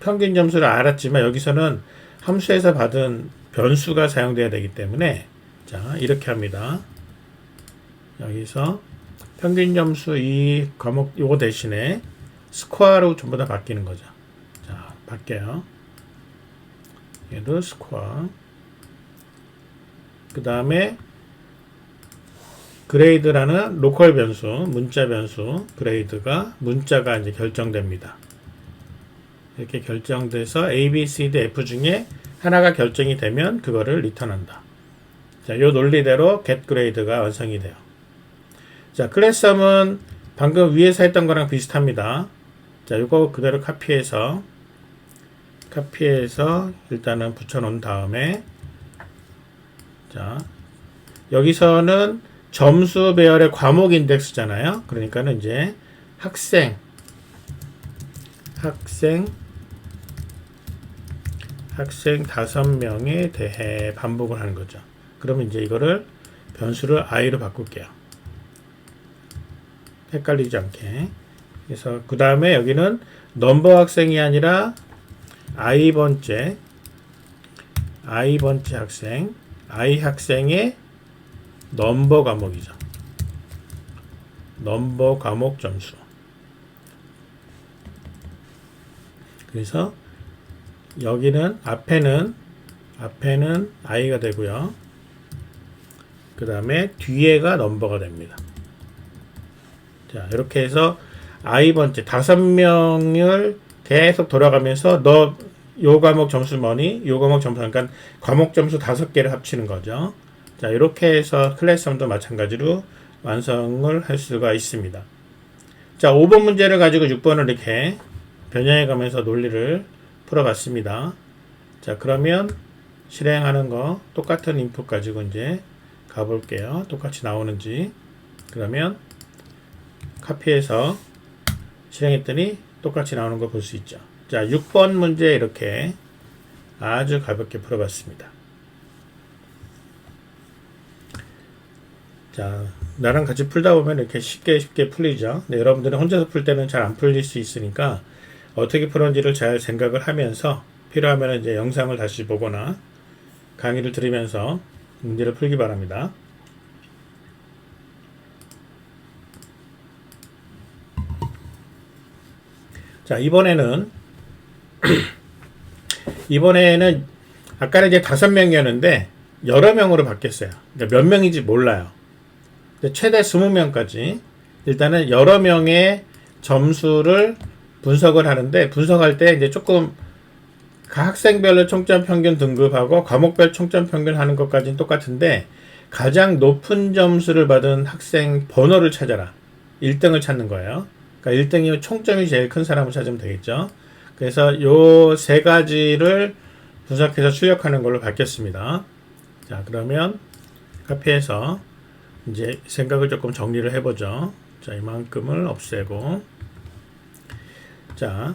S1: 평균 점수를 알았지만 여기서는 함수에서 받은 변수가 사용돼야 되기 때문에 자, 이렇게 합니다. 여기서 평균 점수 이 과목 요거 대신에 스코어로 전부 다 바뀌는 거죠. 자, 바뀌어요. 얘도 스코어. 그 다음에 그레이드라는 로컬 변수, 문자 변수, 그레이드가 문자가 이제 결정됩니다. 이렇게 결정돼서 A, B, C, D, F 중에 하나가 결정이 되면 그거를 리턴한다. 자, 요 논리대로 get grade가 완성이 돼요. 자, 클래스썸은 방금 위에서 했던 거랑 비슷합니다. 자, 요거 그대로 카피해서 일단은 붙여놓은 다음에 자, 여기서는 점수 배열의 과목 인덱스잖아요. 그러니까는 이제 학생 5명에 대해 반복을 하는 거죠. 그러면 이제 이거를 변수를 i로 바꿀게요. 헷갈리지 않게. 그래서 그 다음에 여기는 넘버 학생이 아니라 i번째 학생, i 학생의 넘버 과목이죠. 넘버 과목 점수. 그래서 여기는 앞에는 i가 되고요. 그 다음에 뒤에가 넘버가 됩니다. 자, 이렇게 해서 i번째 5명을 계속 돌아가면서 너 요 과목 점수 뭐니? 요 과목 점수, 그러니까 과목 점수 5개를 합치는 거죠. 자, 이렇게 해서 클래스썸도 마찬가지로 완성을 할 수가 있습니다. 자, 5번 문제를 가지고 6번을 이렇게 변형해 가면서 논리를 풀어봤습니다. 자, 그러면 실행하는 거 똑같은 인풋 가지고 이제 가볼게요. 똑같이 나오는지. 그러면 카피해서 실행했더니 똑같이 나오는 거 볼 수 있죠. 자, 6번 문제 이렇게 아주 가볍게 풀어봤습니다. 자, 나랑 같이 풀다 보면 이렇게 쉽게 풀리죠. 네, 여러분들은 혼자서 풀 때는 잘 안 풀릴 수 있으니까 어떻게 풀었는지를 잘 생각을 하면서 필요하면 이제 영상을 다시 보거나 강의를 들으면서 문제를 풀기 바랍니다. 자, 이번에는 아까는 이제 5명이었는데 여러 명으로 바뀌었어요. 그러니까 몇 명인지 몰라요. 최대 20명까지 일단은 여러 명의 점수를 분석을 하는데 분석할 때 이제 조금 각 학생별로 총점 평균 등급하고 과목별 총점 평균 하는 것까지는 똑같은데 가장 높은 점수를 받은 학생 번호를 찾아라. 1등을 찾는 거예요. 그러니까 1등이면 총점이 제일 큰 사람을 찾으면 되겠죠. 그래서 요 세 가지를 분석해서 출력하는 걸로 바뀌었습니다. 자, 그러면 카피해서 이제 생각을 조금 정리를 해보죠. 자, 이만큼을 없애고. 자,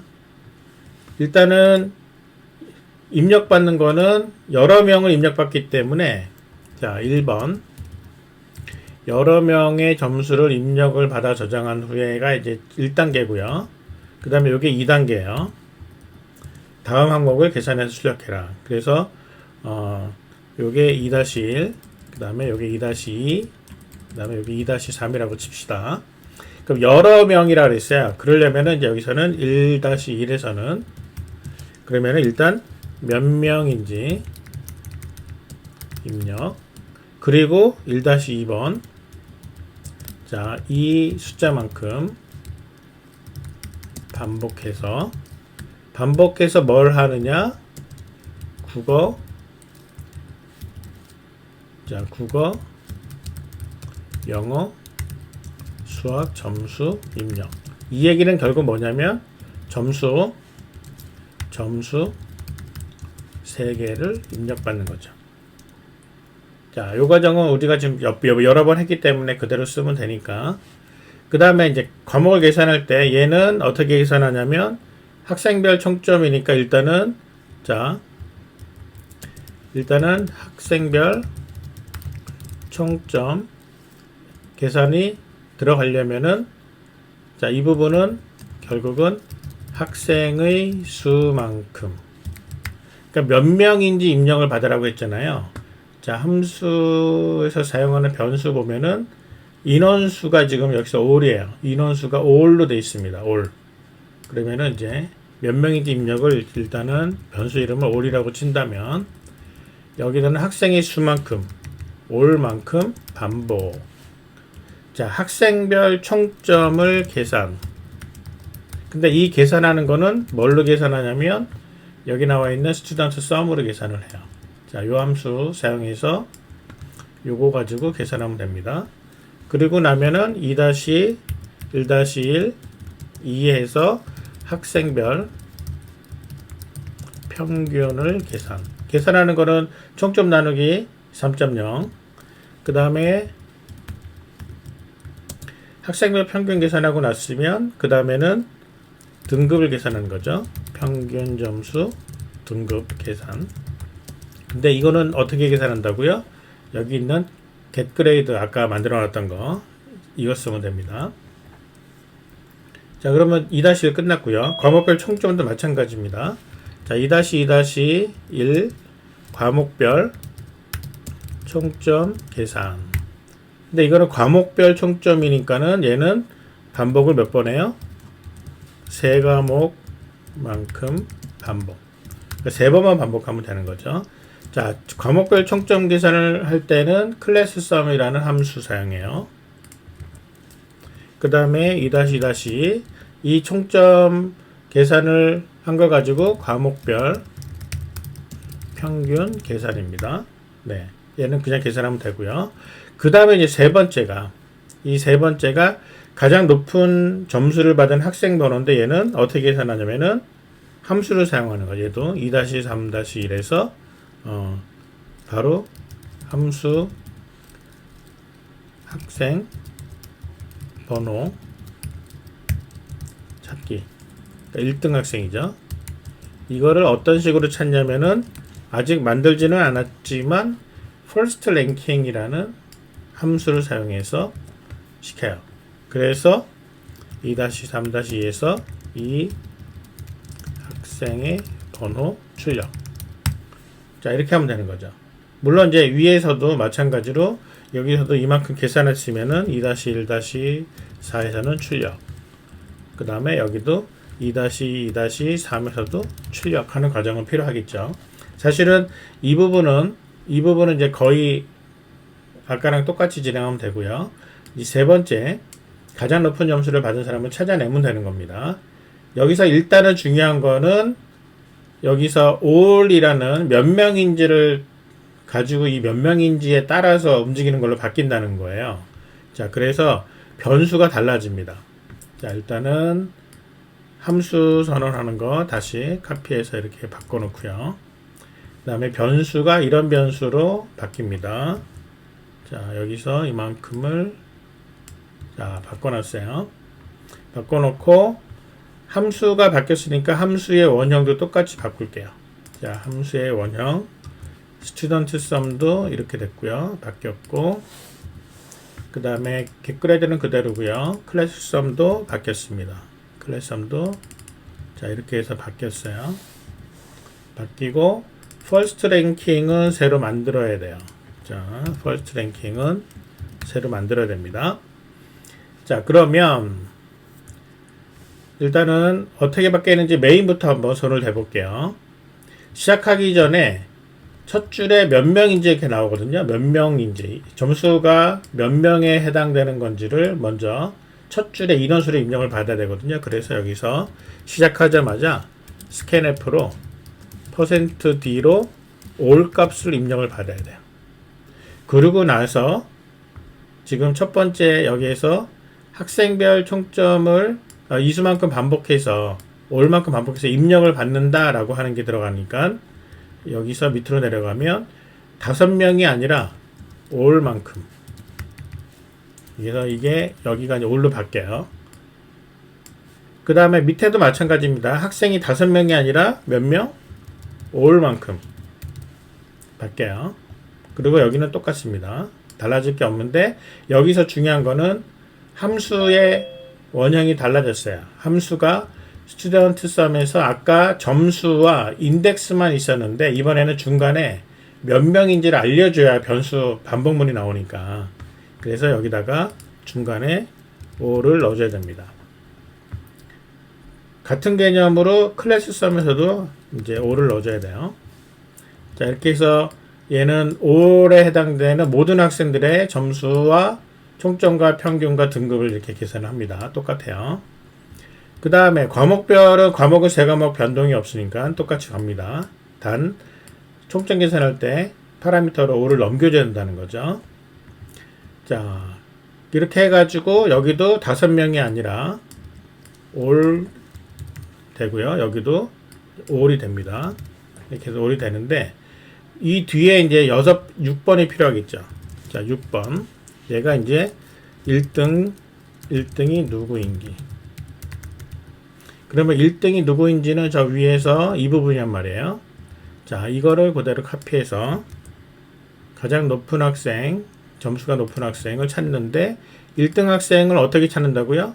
S1: 일단은 입력받는 거는 여러 명을 입력받기 때문에 자, 1번 여러 명의 점수를 입력을 받아 저장한 후에가 이제 1단계고요. 그 다음에 이게 2단계예요. 다음 항목을 계산해서 출력해라. 그래서 요게 2-1, 그 다음에 요게 2-2, 그 다음에 여기 2-3이라고 칩시다. 그럼 여러 명이라 그랬어요. 그러려면은 이제 여기서는 1-1에서는 그러면은 일단 몇 명인지 입력. 그리고 1-2번. 자, 이 숫자만큼 반복해서 뭘 하느냐? 국어. 자, 국어, 영어, 수학 점수 입력. 이 얘기는 결국 뭐냐면 점수 3개를 입력받는 거죠. 자, 요 과정은 우리가 지금 여러 번 했기 때문에 그대로 쓰면 되니까. 그 다음에 이제 과목을 계산할 때 얘는 어떻게 계산하냐면 학생별 총점이니까 일단은 학생별 총점 계산이 들어가려면은 자, 이 부분은 결국은 학생의 수만큼, 그러니까 몇 명인지 입력을 받으라고 했잖아요. 자, 함수에서 사용하는 변수 보면은 인원수가 지금 여기서 all이에요. 인원수가 all로 되어 있습니다. all. 그러면은 이제 몇 명인지 입력을 일단은 변수 이름을 all이라고 친다면 여기는 학생의 수만큼 all만큼 반복. 자, 학생별 총점을 계산. 근데 이 계산하는 거는 뭘로 계산하냐면 여기 나와 있는 student sum으로 계산을 해요. 자, 요 함수 사용해서 요거 가지고 계산하면 됩니다. 그리고 나면은 2-1-1 2에서 학생별 평균을 계산하는 거는 총점 나누기 3.0. 그 다음에 학생별 평균 계산하고 났으면 그 다음에는 등급을 계산하는 거죠. 평균 점수 등급 계산. 근데 이거는 어떻게 계산한다고요? 여기 있는 get grade 아까 만들어 놨던 거 이거 쓰면 됩니다. 자, 그러면 2-1 끝났고요. 과목별 총점도 마찬가지입니다. 자, 2-2-1 과목별 총점 계산. 근데 이거는 과목별 총점이니까는 얘는 반복을 몇 번 해요? 3과목만큼 반복. 그러니까 3번만 반복하면 되는 거죠. 자, 과목별 총점 계산을 할 때는 클래스 썸이라는 함수 사용해요. 그 다음에 2-2- 이 총점 계산을 한 거 가지고 과목별 평균 계산입니다. 네, 얘는 그냥 계산하면 되고요. 그 다음에 이제 세 번째가 가장 높은 점수를 받은 학생 번호인데 얘는 어떻게 계산하냐면은 함수를 사용하는 거예요. 얘도 2-3-1에서 바로 함수 학생 번호 찾기. 그러니까 1등 학생이죠. 이거를 어떤 식으로 찾냐면은 아직 만들지는 않았지만 first ranking이라는 함수를 사용해서 시켜요. 그래서 2-3-2에서 이 학생의 번호 출력. 자, 이렇게 하면 되는 거죠. 물론 이제 위에서도 마찬가지로 여기서도 이만큼 계산했으면은 2-1-4에서는 출력. 그 다음에 여기도 2-2-3에서도 출력하는 과정은 필요하겠죠. 사실은 이 부분은 이제 거의 아까랑 똑같이 진행하면 되고요. 이 세 번째, 가장 높은 점수를 받은 사람을 찾아내면 되는 겁니다. 여기서 일단은 중요한 거는 여기서 all이라는 몇 명인지를 가지고 이 몇 명인지에 따라서 움직이는 걸로 바뀐다는 거예요. 자, 그래서 변수가 달라집니다. 자, 일단은 함수 선언하는 거 다시 카피해서 이렇게 바꿔놓고요. 그 다음에 변수가 이런 변수로 바뀝니다. 자, 여기서 이만큼을 자, 바꿔놨어요. 바꿔놓고 함수가 바뀌었으니까 함수의 원형도 똑같이 바꿀게요. 자, 함수의 원형 스튜던트 썸도 이렇게 됐고요. 바뀌었고 그 다음에 getGrade는 그대로고요. 클래스 썸도 바뀌었습니다. 클래스 썸도 자, 이렇게 해서 바뀌었어요. 바뀌고 first ranking은 새로 만들어야 돼요. 자, first ranking은 새로 만들어야 됩니다. 자, 그러면 일단은 어떻게 바뀌는지 메인부터 한번 손을 대볼게요. 시작하기 전에 첫 줄에 몇 명인지 이렇게 나오거든요. 몇 명인지 점수가 몇 명에 해당되는 건지를 먼저 첫 줄에 인원수를 입력을 받아야 되거든요. 그래서 여기서 시작하자마자 scanf로 %d로 all 값을 입력을 받아야 돼요. 그러고 나서 지금 첫 번째 여기에서 학생별 총점을 이수만큼 반복해서 all만큼 반복해서 입력을 받는다 라고 하는 게 들어가니까 여기서 밑으로 내려가면 5명이 아니라 all만큼, 그래서 이게 여기가 이제 all로 바뀌어요. 그 다음에 밑에도 마찬가지입니다. 학생이 5명이 아니라 몇 명? all만큼 바뀌어요. 그리고 여기는 똑같습니다. 달라질 게 없는데 여기서 중요한 거는 함수의 원형이 달라졌어요. 함수가 스튜던트 썸에서 아까 점수와 인덱스만 있었는데 이번에는 중간에 몇 명인지를 알려줘야 변수 반복문이 나오니까, 그래서 여기다가 중간에 all을 넣어줘야 됩니다. 같은 개념으로 클래스 썸에서도 이제 all을 넣어줘야 돼요. 자, 이렇게 해서 얘는 all에 해당되는 모든 학생들의 점수와 총점과 평균과 등급을 이렇게 계산을 합니다. 똑같아요. 그 다음에 과목별은 과목은 세 과목 변동이 없으니까 똑같이 갑니다. 단 총점 계산할 때 파라미터로 all을 넘겨줘야 된다는 거죠. 자, 이렇게 해가지고 여기도 5명이 아니라 all 되고요. 여기도 all이 됩니다. 이렇게 해서 all이 되는데 이 뒤에 이제 6번이 필요하겠죠. 자, 6번. 얘가 이제 1등이 누구인지. 그러면 1등이 누구인지는 저 위에서 이 부분이란 말이에요. 자, 이거를 그대로 카피해서 가장 높은 학생, 점수가 높은 학생을 찾는데 1등 학생을 어떻게 찾는다고요?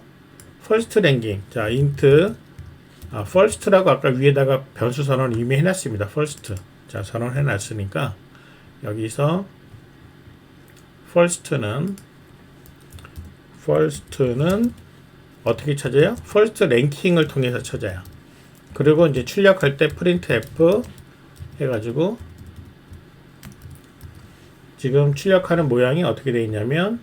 S1: first ranking. 자, int first라고 아까 위에다가 변수 선언을 이미 해놨습니다. first. 자, 선언해놨으니까 여기서 first는 어떻게 찾아요? first ranking을 통해서 찾아요. 그리고 이제 출력할 때 printf 해가지고 지금 출력하는 모양이 어떻게 되어 있냐면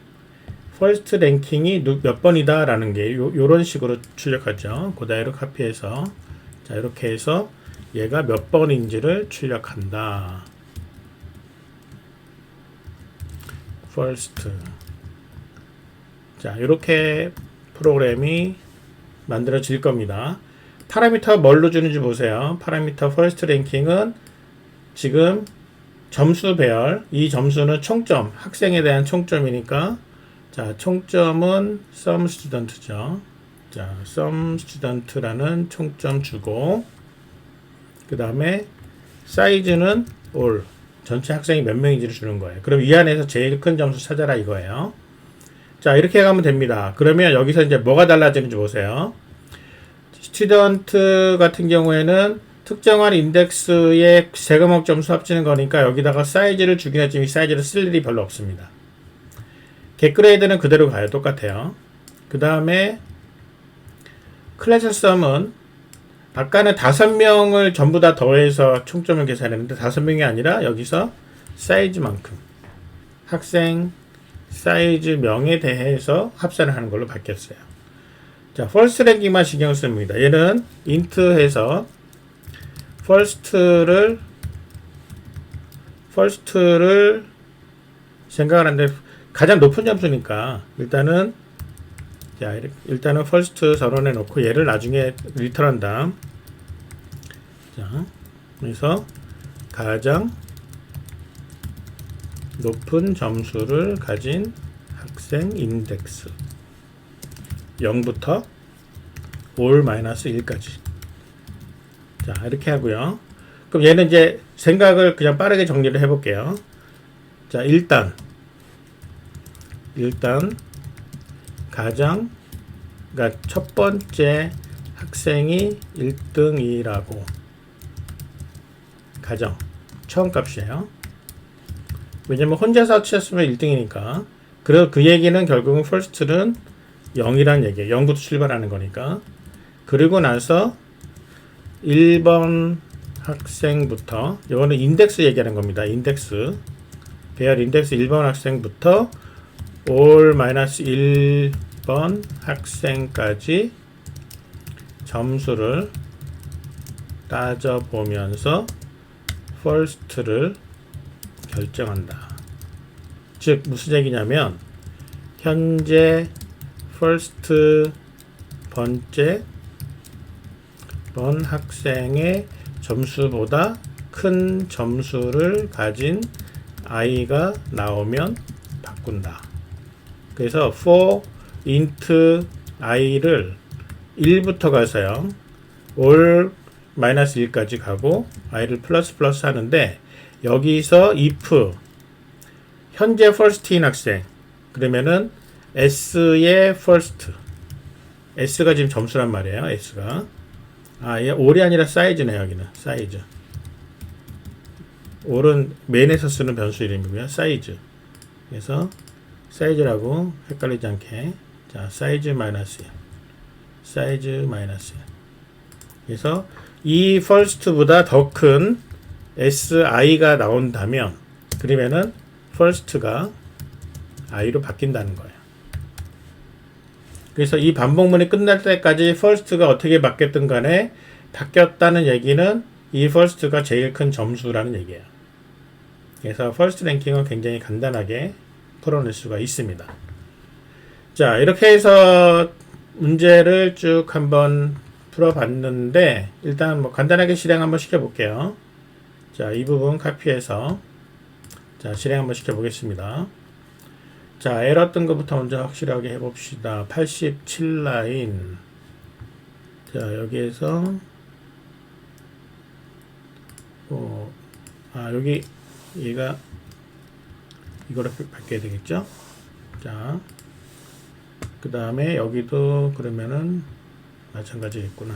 S1: first ranking이 몇 번이다 라는 게 요런 식으로 출력하죠. 그대로 카피해서 자, 이렇게 해서 얘가 몇 번인지를 출력한다. first. 자, 이렇게 프로그램이 만들어질 겁니다. 파라미터 뭘로 주는지 보세요. 파라미터 first ranking은 지금 점수 배열, 이 점수는 총점, 학생에 대한 총점이니까 자, 총점은 sum student죠. 자, sum student라는 총점 주고 그 다음에 사이즈는 all, 전체 학생이 몇 명인지를 주는 거예요. 그럼 이 안에서 제일 큰 점수 찾아라 이거예요. 자, 이렇게 가면 됩니다. 그러면 여기서 이제 뭐가 달라지는지 보세요. 스튜던트 같은 경우에는 특정한 인덱스의 세 과목 점수 합치는 거니까 여기다가 사이즈를 주긴 했지만 이 사이즈를 쓸 일이 별로 없습니다. getGrade는 그대로 가요. 똑같아요. 그 다음에 클래스 썸은 아까는 5명을 전부 다 더해서 총점을 계산했는데 5명이 아니라 여기서 사이즈만큼 학생 사이즈 명에 대해서 합산을 하는 걸로 바뀌었어요. 자, first ranking만 신경 씁니다. 얘는 int 해서 first를 생각을 하는데 가장 높은 점수니까 일단은 일단은 first 전원해 놓고 얘를 나중에 리턴한 다음 자 그래서 가장 높은 점수를 가진 학생 인덱스 0부터 올 마이너스 1까지 자 이렇게 하고요. 그럼 얘는 이제 생각을 그냥 빠르게 정리를 해 볼게요. 자 일단 가장 그러니까 첫 번째 학생이 1등이라고 가정 처음 값이에요. 왜냐면 혼자서 치셨으면 1등이니까. 그리고 그 얘기는 결국은 first는 0이란 얘기예요. 0부터 출발하는 거니까. 그리고 나서 1번 학생부터 이거는 인덱스 얘기하는 겁니다. 인덱스 배열 인덱스 1번 학생부터 올 마이너스 1번 학생까지 점수를 따져보면서 first를 결정한다. 즉 무슨 얘기냐면 현재 first 번째 번 학생의 점수보다 큰 점수를 가진 i가 나오면 바꾼다. 그래서 for int i를 1부터 가서요. 올 마이너스 1까지 가고 i를 플러스 하는데 여기서 if 현재 first인 학생 그러면은 s의 first s가 지금 점수란 말이에요. s가 얘 올이 아니라 사이즈네. 여기는 사이즈 올은 맨에서 쓰는 변수 이름이고요. 사이즈 그래서 사이즈라고 헷갈리지 않게 자 사이즈 마이너스 그래서 이 first보다 더 큰 si가 나온다면 그러면은 first가 i로 바뀐다는 거예요. 그래서 이 반복문이 끝날 때까지 first가 어떻게 바뀌었든 간에 바뀌었다는 얘기는 이 first가 제일 큰 점수라는 얘기예요. 그래서 first 랭킹은 굉장히 간단하게 풀어낼 수가 있습니다. 자 이렇게 해서 문제를 쭉 한번 풀어봤는데 일단 뭐 간단하게 실행 한번 시켜볼게요. 자 이 부분 카피해서 자 실행 한번 시켜보겠습니다. 자 에러 뜬 것부터 먼저 확실하게 해봅시다. 87 라인 자 여기에서 여기 얘가 이거를 바뀌어야 되겠죠. 자 그 다음에 여기도 그러면은 마찬가지겠구나.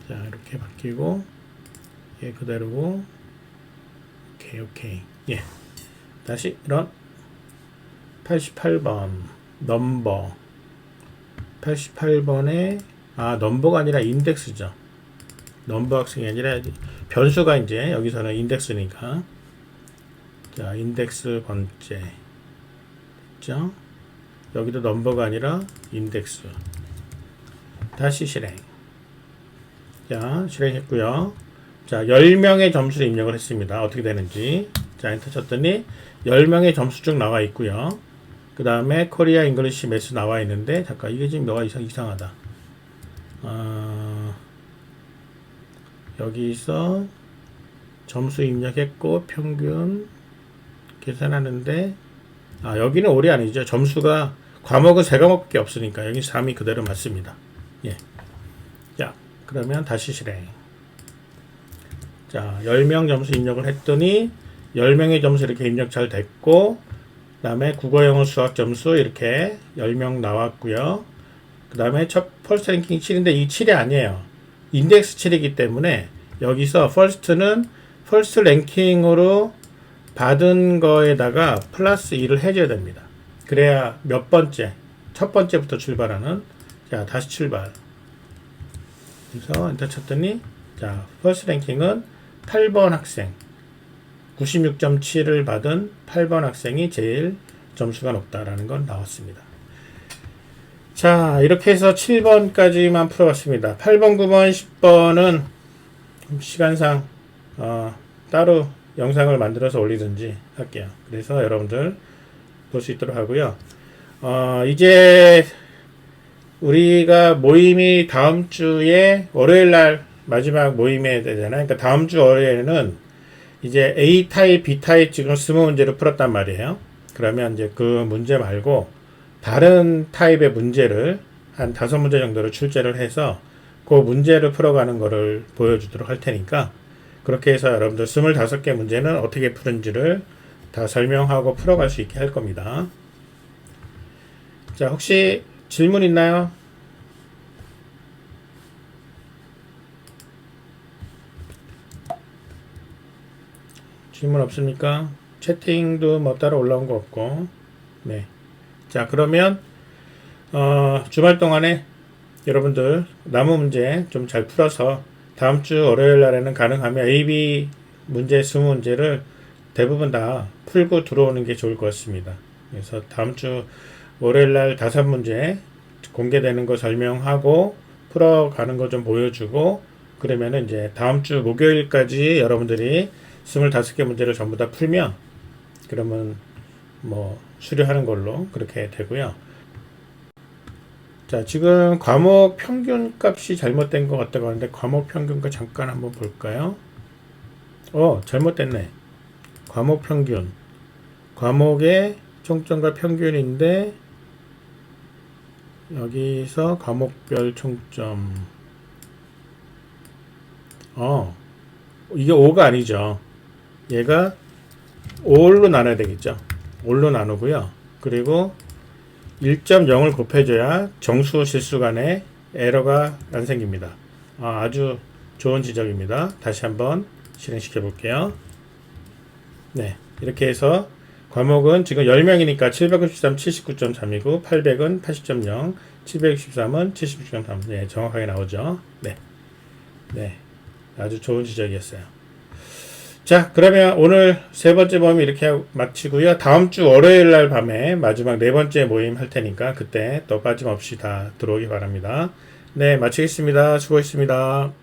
S1: 자 이렇게 바뀌고 얘 그대로고 오케이 예 다시 이런 88번 넘버 88번에 넘버가 아니라 인덱스죠. 넘버 학생이 아니라 변수가 이제 여기서는 인덱스니까 자 인덱스 번째 그죠? 여기도 넘버가 아니라 인덱스 다시 실행 자 실행했고요. 자 10명의 점수를 입력을 했습니다. 어떻게 되는지 자 엔터 쳤더니 10명의 점수 쭉 나와 있고요. 그 다음에 코리아 잉글리시 매스 나와 있는데 잠깐 이게 지금 뭐가 이상하다. 여기서 점수 입력했고 평균 계산하는데 여기는 올이 아니죠. 점수가 과목은 3과목밖에 없으니까 여기 3이 그대로 맞습니다. 예. 자 그러면 다시 실행 자 10명 점수 입력을 했더니 10명의 점수 이렇게 입력 잘 됐고 그 다음에 국어 영어 수학 점수 이렇게 10명 나왔고요. 그 다음에 첫 퍼스트 랭킹 7인데 이 7이 아니에요. 인덱스 7이기 때문에 여기서 first는 퍼스트 랭킹으로 받은 거에다가 플러스 2를 해줘야 됩니다. 그래야 몇 번째 첫 번째부터 출발하는 자 다시 출발 그래서 엔터 쳤더니 자 퍼스트 랭킹은 8번 학생 96.7을 받은 8번 학생이 제일 점수가 높다라는 건 나왔습니다. 자 이렇게 해서 7번까지만 풀어봤습니다. 8번, 9번, 10번은 시간상 따로 영상을 만들어서 올리든지 할게요. 그래서 여러분들 볼 수 있도록 하고요. 이제 우리가 모임이 다음 주에 월요일 날 마지막 모임에 되잖아요. 그러니까 다음 주 월요일에는 이제 A 타입, B 타입 지금 20문제를 풀었단 말이에요. 그러면 이제 그 문제 말고 다른 타입의 문제를 한 5문제 정도를 출제를 해서 그 문제를 풀어가는 거를 보여주도록 할 테니까 그렇게 해서 여러분들 25개 문제는 어떻게 푸는지를 다 설명하고 풀어갈 수 있게 할 겁니다. 자, 혹시 질문 있나요? 질문 없습니까? 채팅도 뭐 따로 올라온 거 없고. 네. 자, 그러면 주말 동안에 여러분들 남은 문제 좀 잘 풀어서 다음 주 월요일 날에는 가능하면 AB 문제 20문제를 대부분 다 풀고 들어오는 게 좋을 것 같습니다. 그래서 다음 주 월요일 날 5문제 공개되는 거 설명하고 풀어가는 거 좀 보여주고 그러면은 이제 다음 주 목요일까지 여러분들이 25개 문제를 전부 다 풀면 그러면 뭐 수료하는 걸로 그렇게 되고요. 자, 지금 과목 평균 값이 잘못된 것 같다고 하는데 과목 평균과 잠깐 한번 볼까요? 잘못됐네. 과목 평균. 과목의 총점과 평균인데 여기서 과목별 총점. 이게 5가 아니죠. 얘가 5로 나눠야 되겠죠. 5로 나누고요. 그리고 1.0을 곱해줘야 정수 실수 간에 에러가 안 생깁니다. 아주 좋은 지적입니다. 다시 한번 실행시켜 볼게요. 네, 이렇게 해서 과목은 지금 10명이니까 763 79.3이고 800은 80.0 763은 76.3. 네, 정확하게 나오죠. 네, 아주 좋은 지적이었어요. 자, 그러면 오늘 3번째 모임 이렇게 마치고요. 다음 주 월요일 날 밤에 마지막 4번째 모임 할 테니까 그때 또 빠짐없이 다 들어오기 바랍니다. 네, 마치겠습니다. 수고했습니다.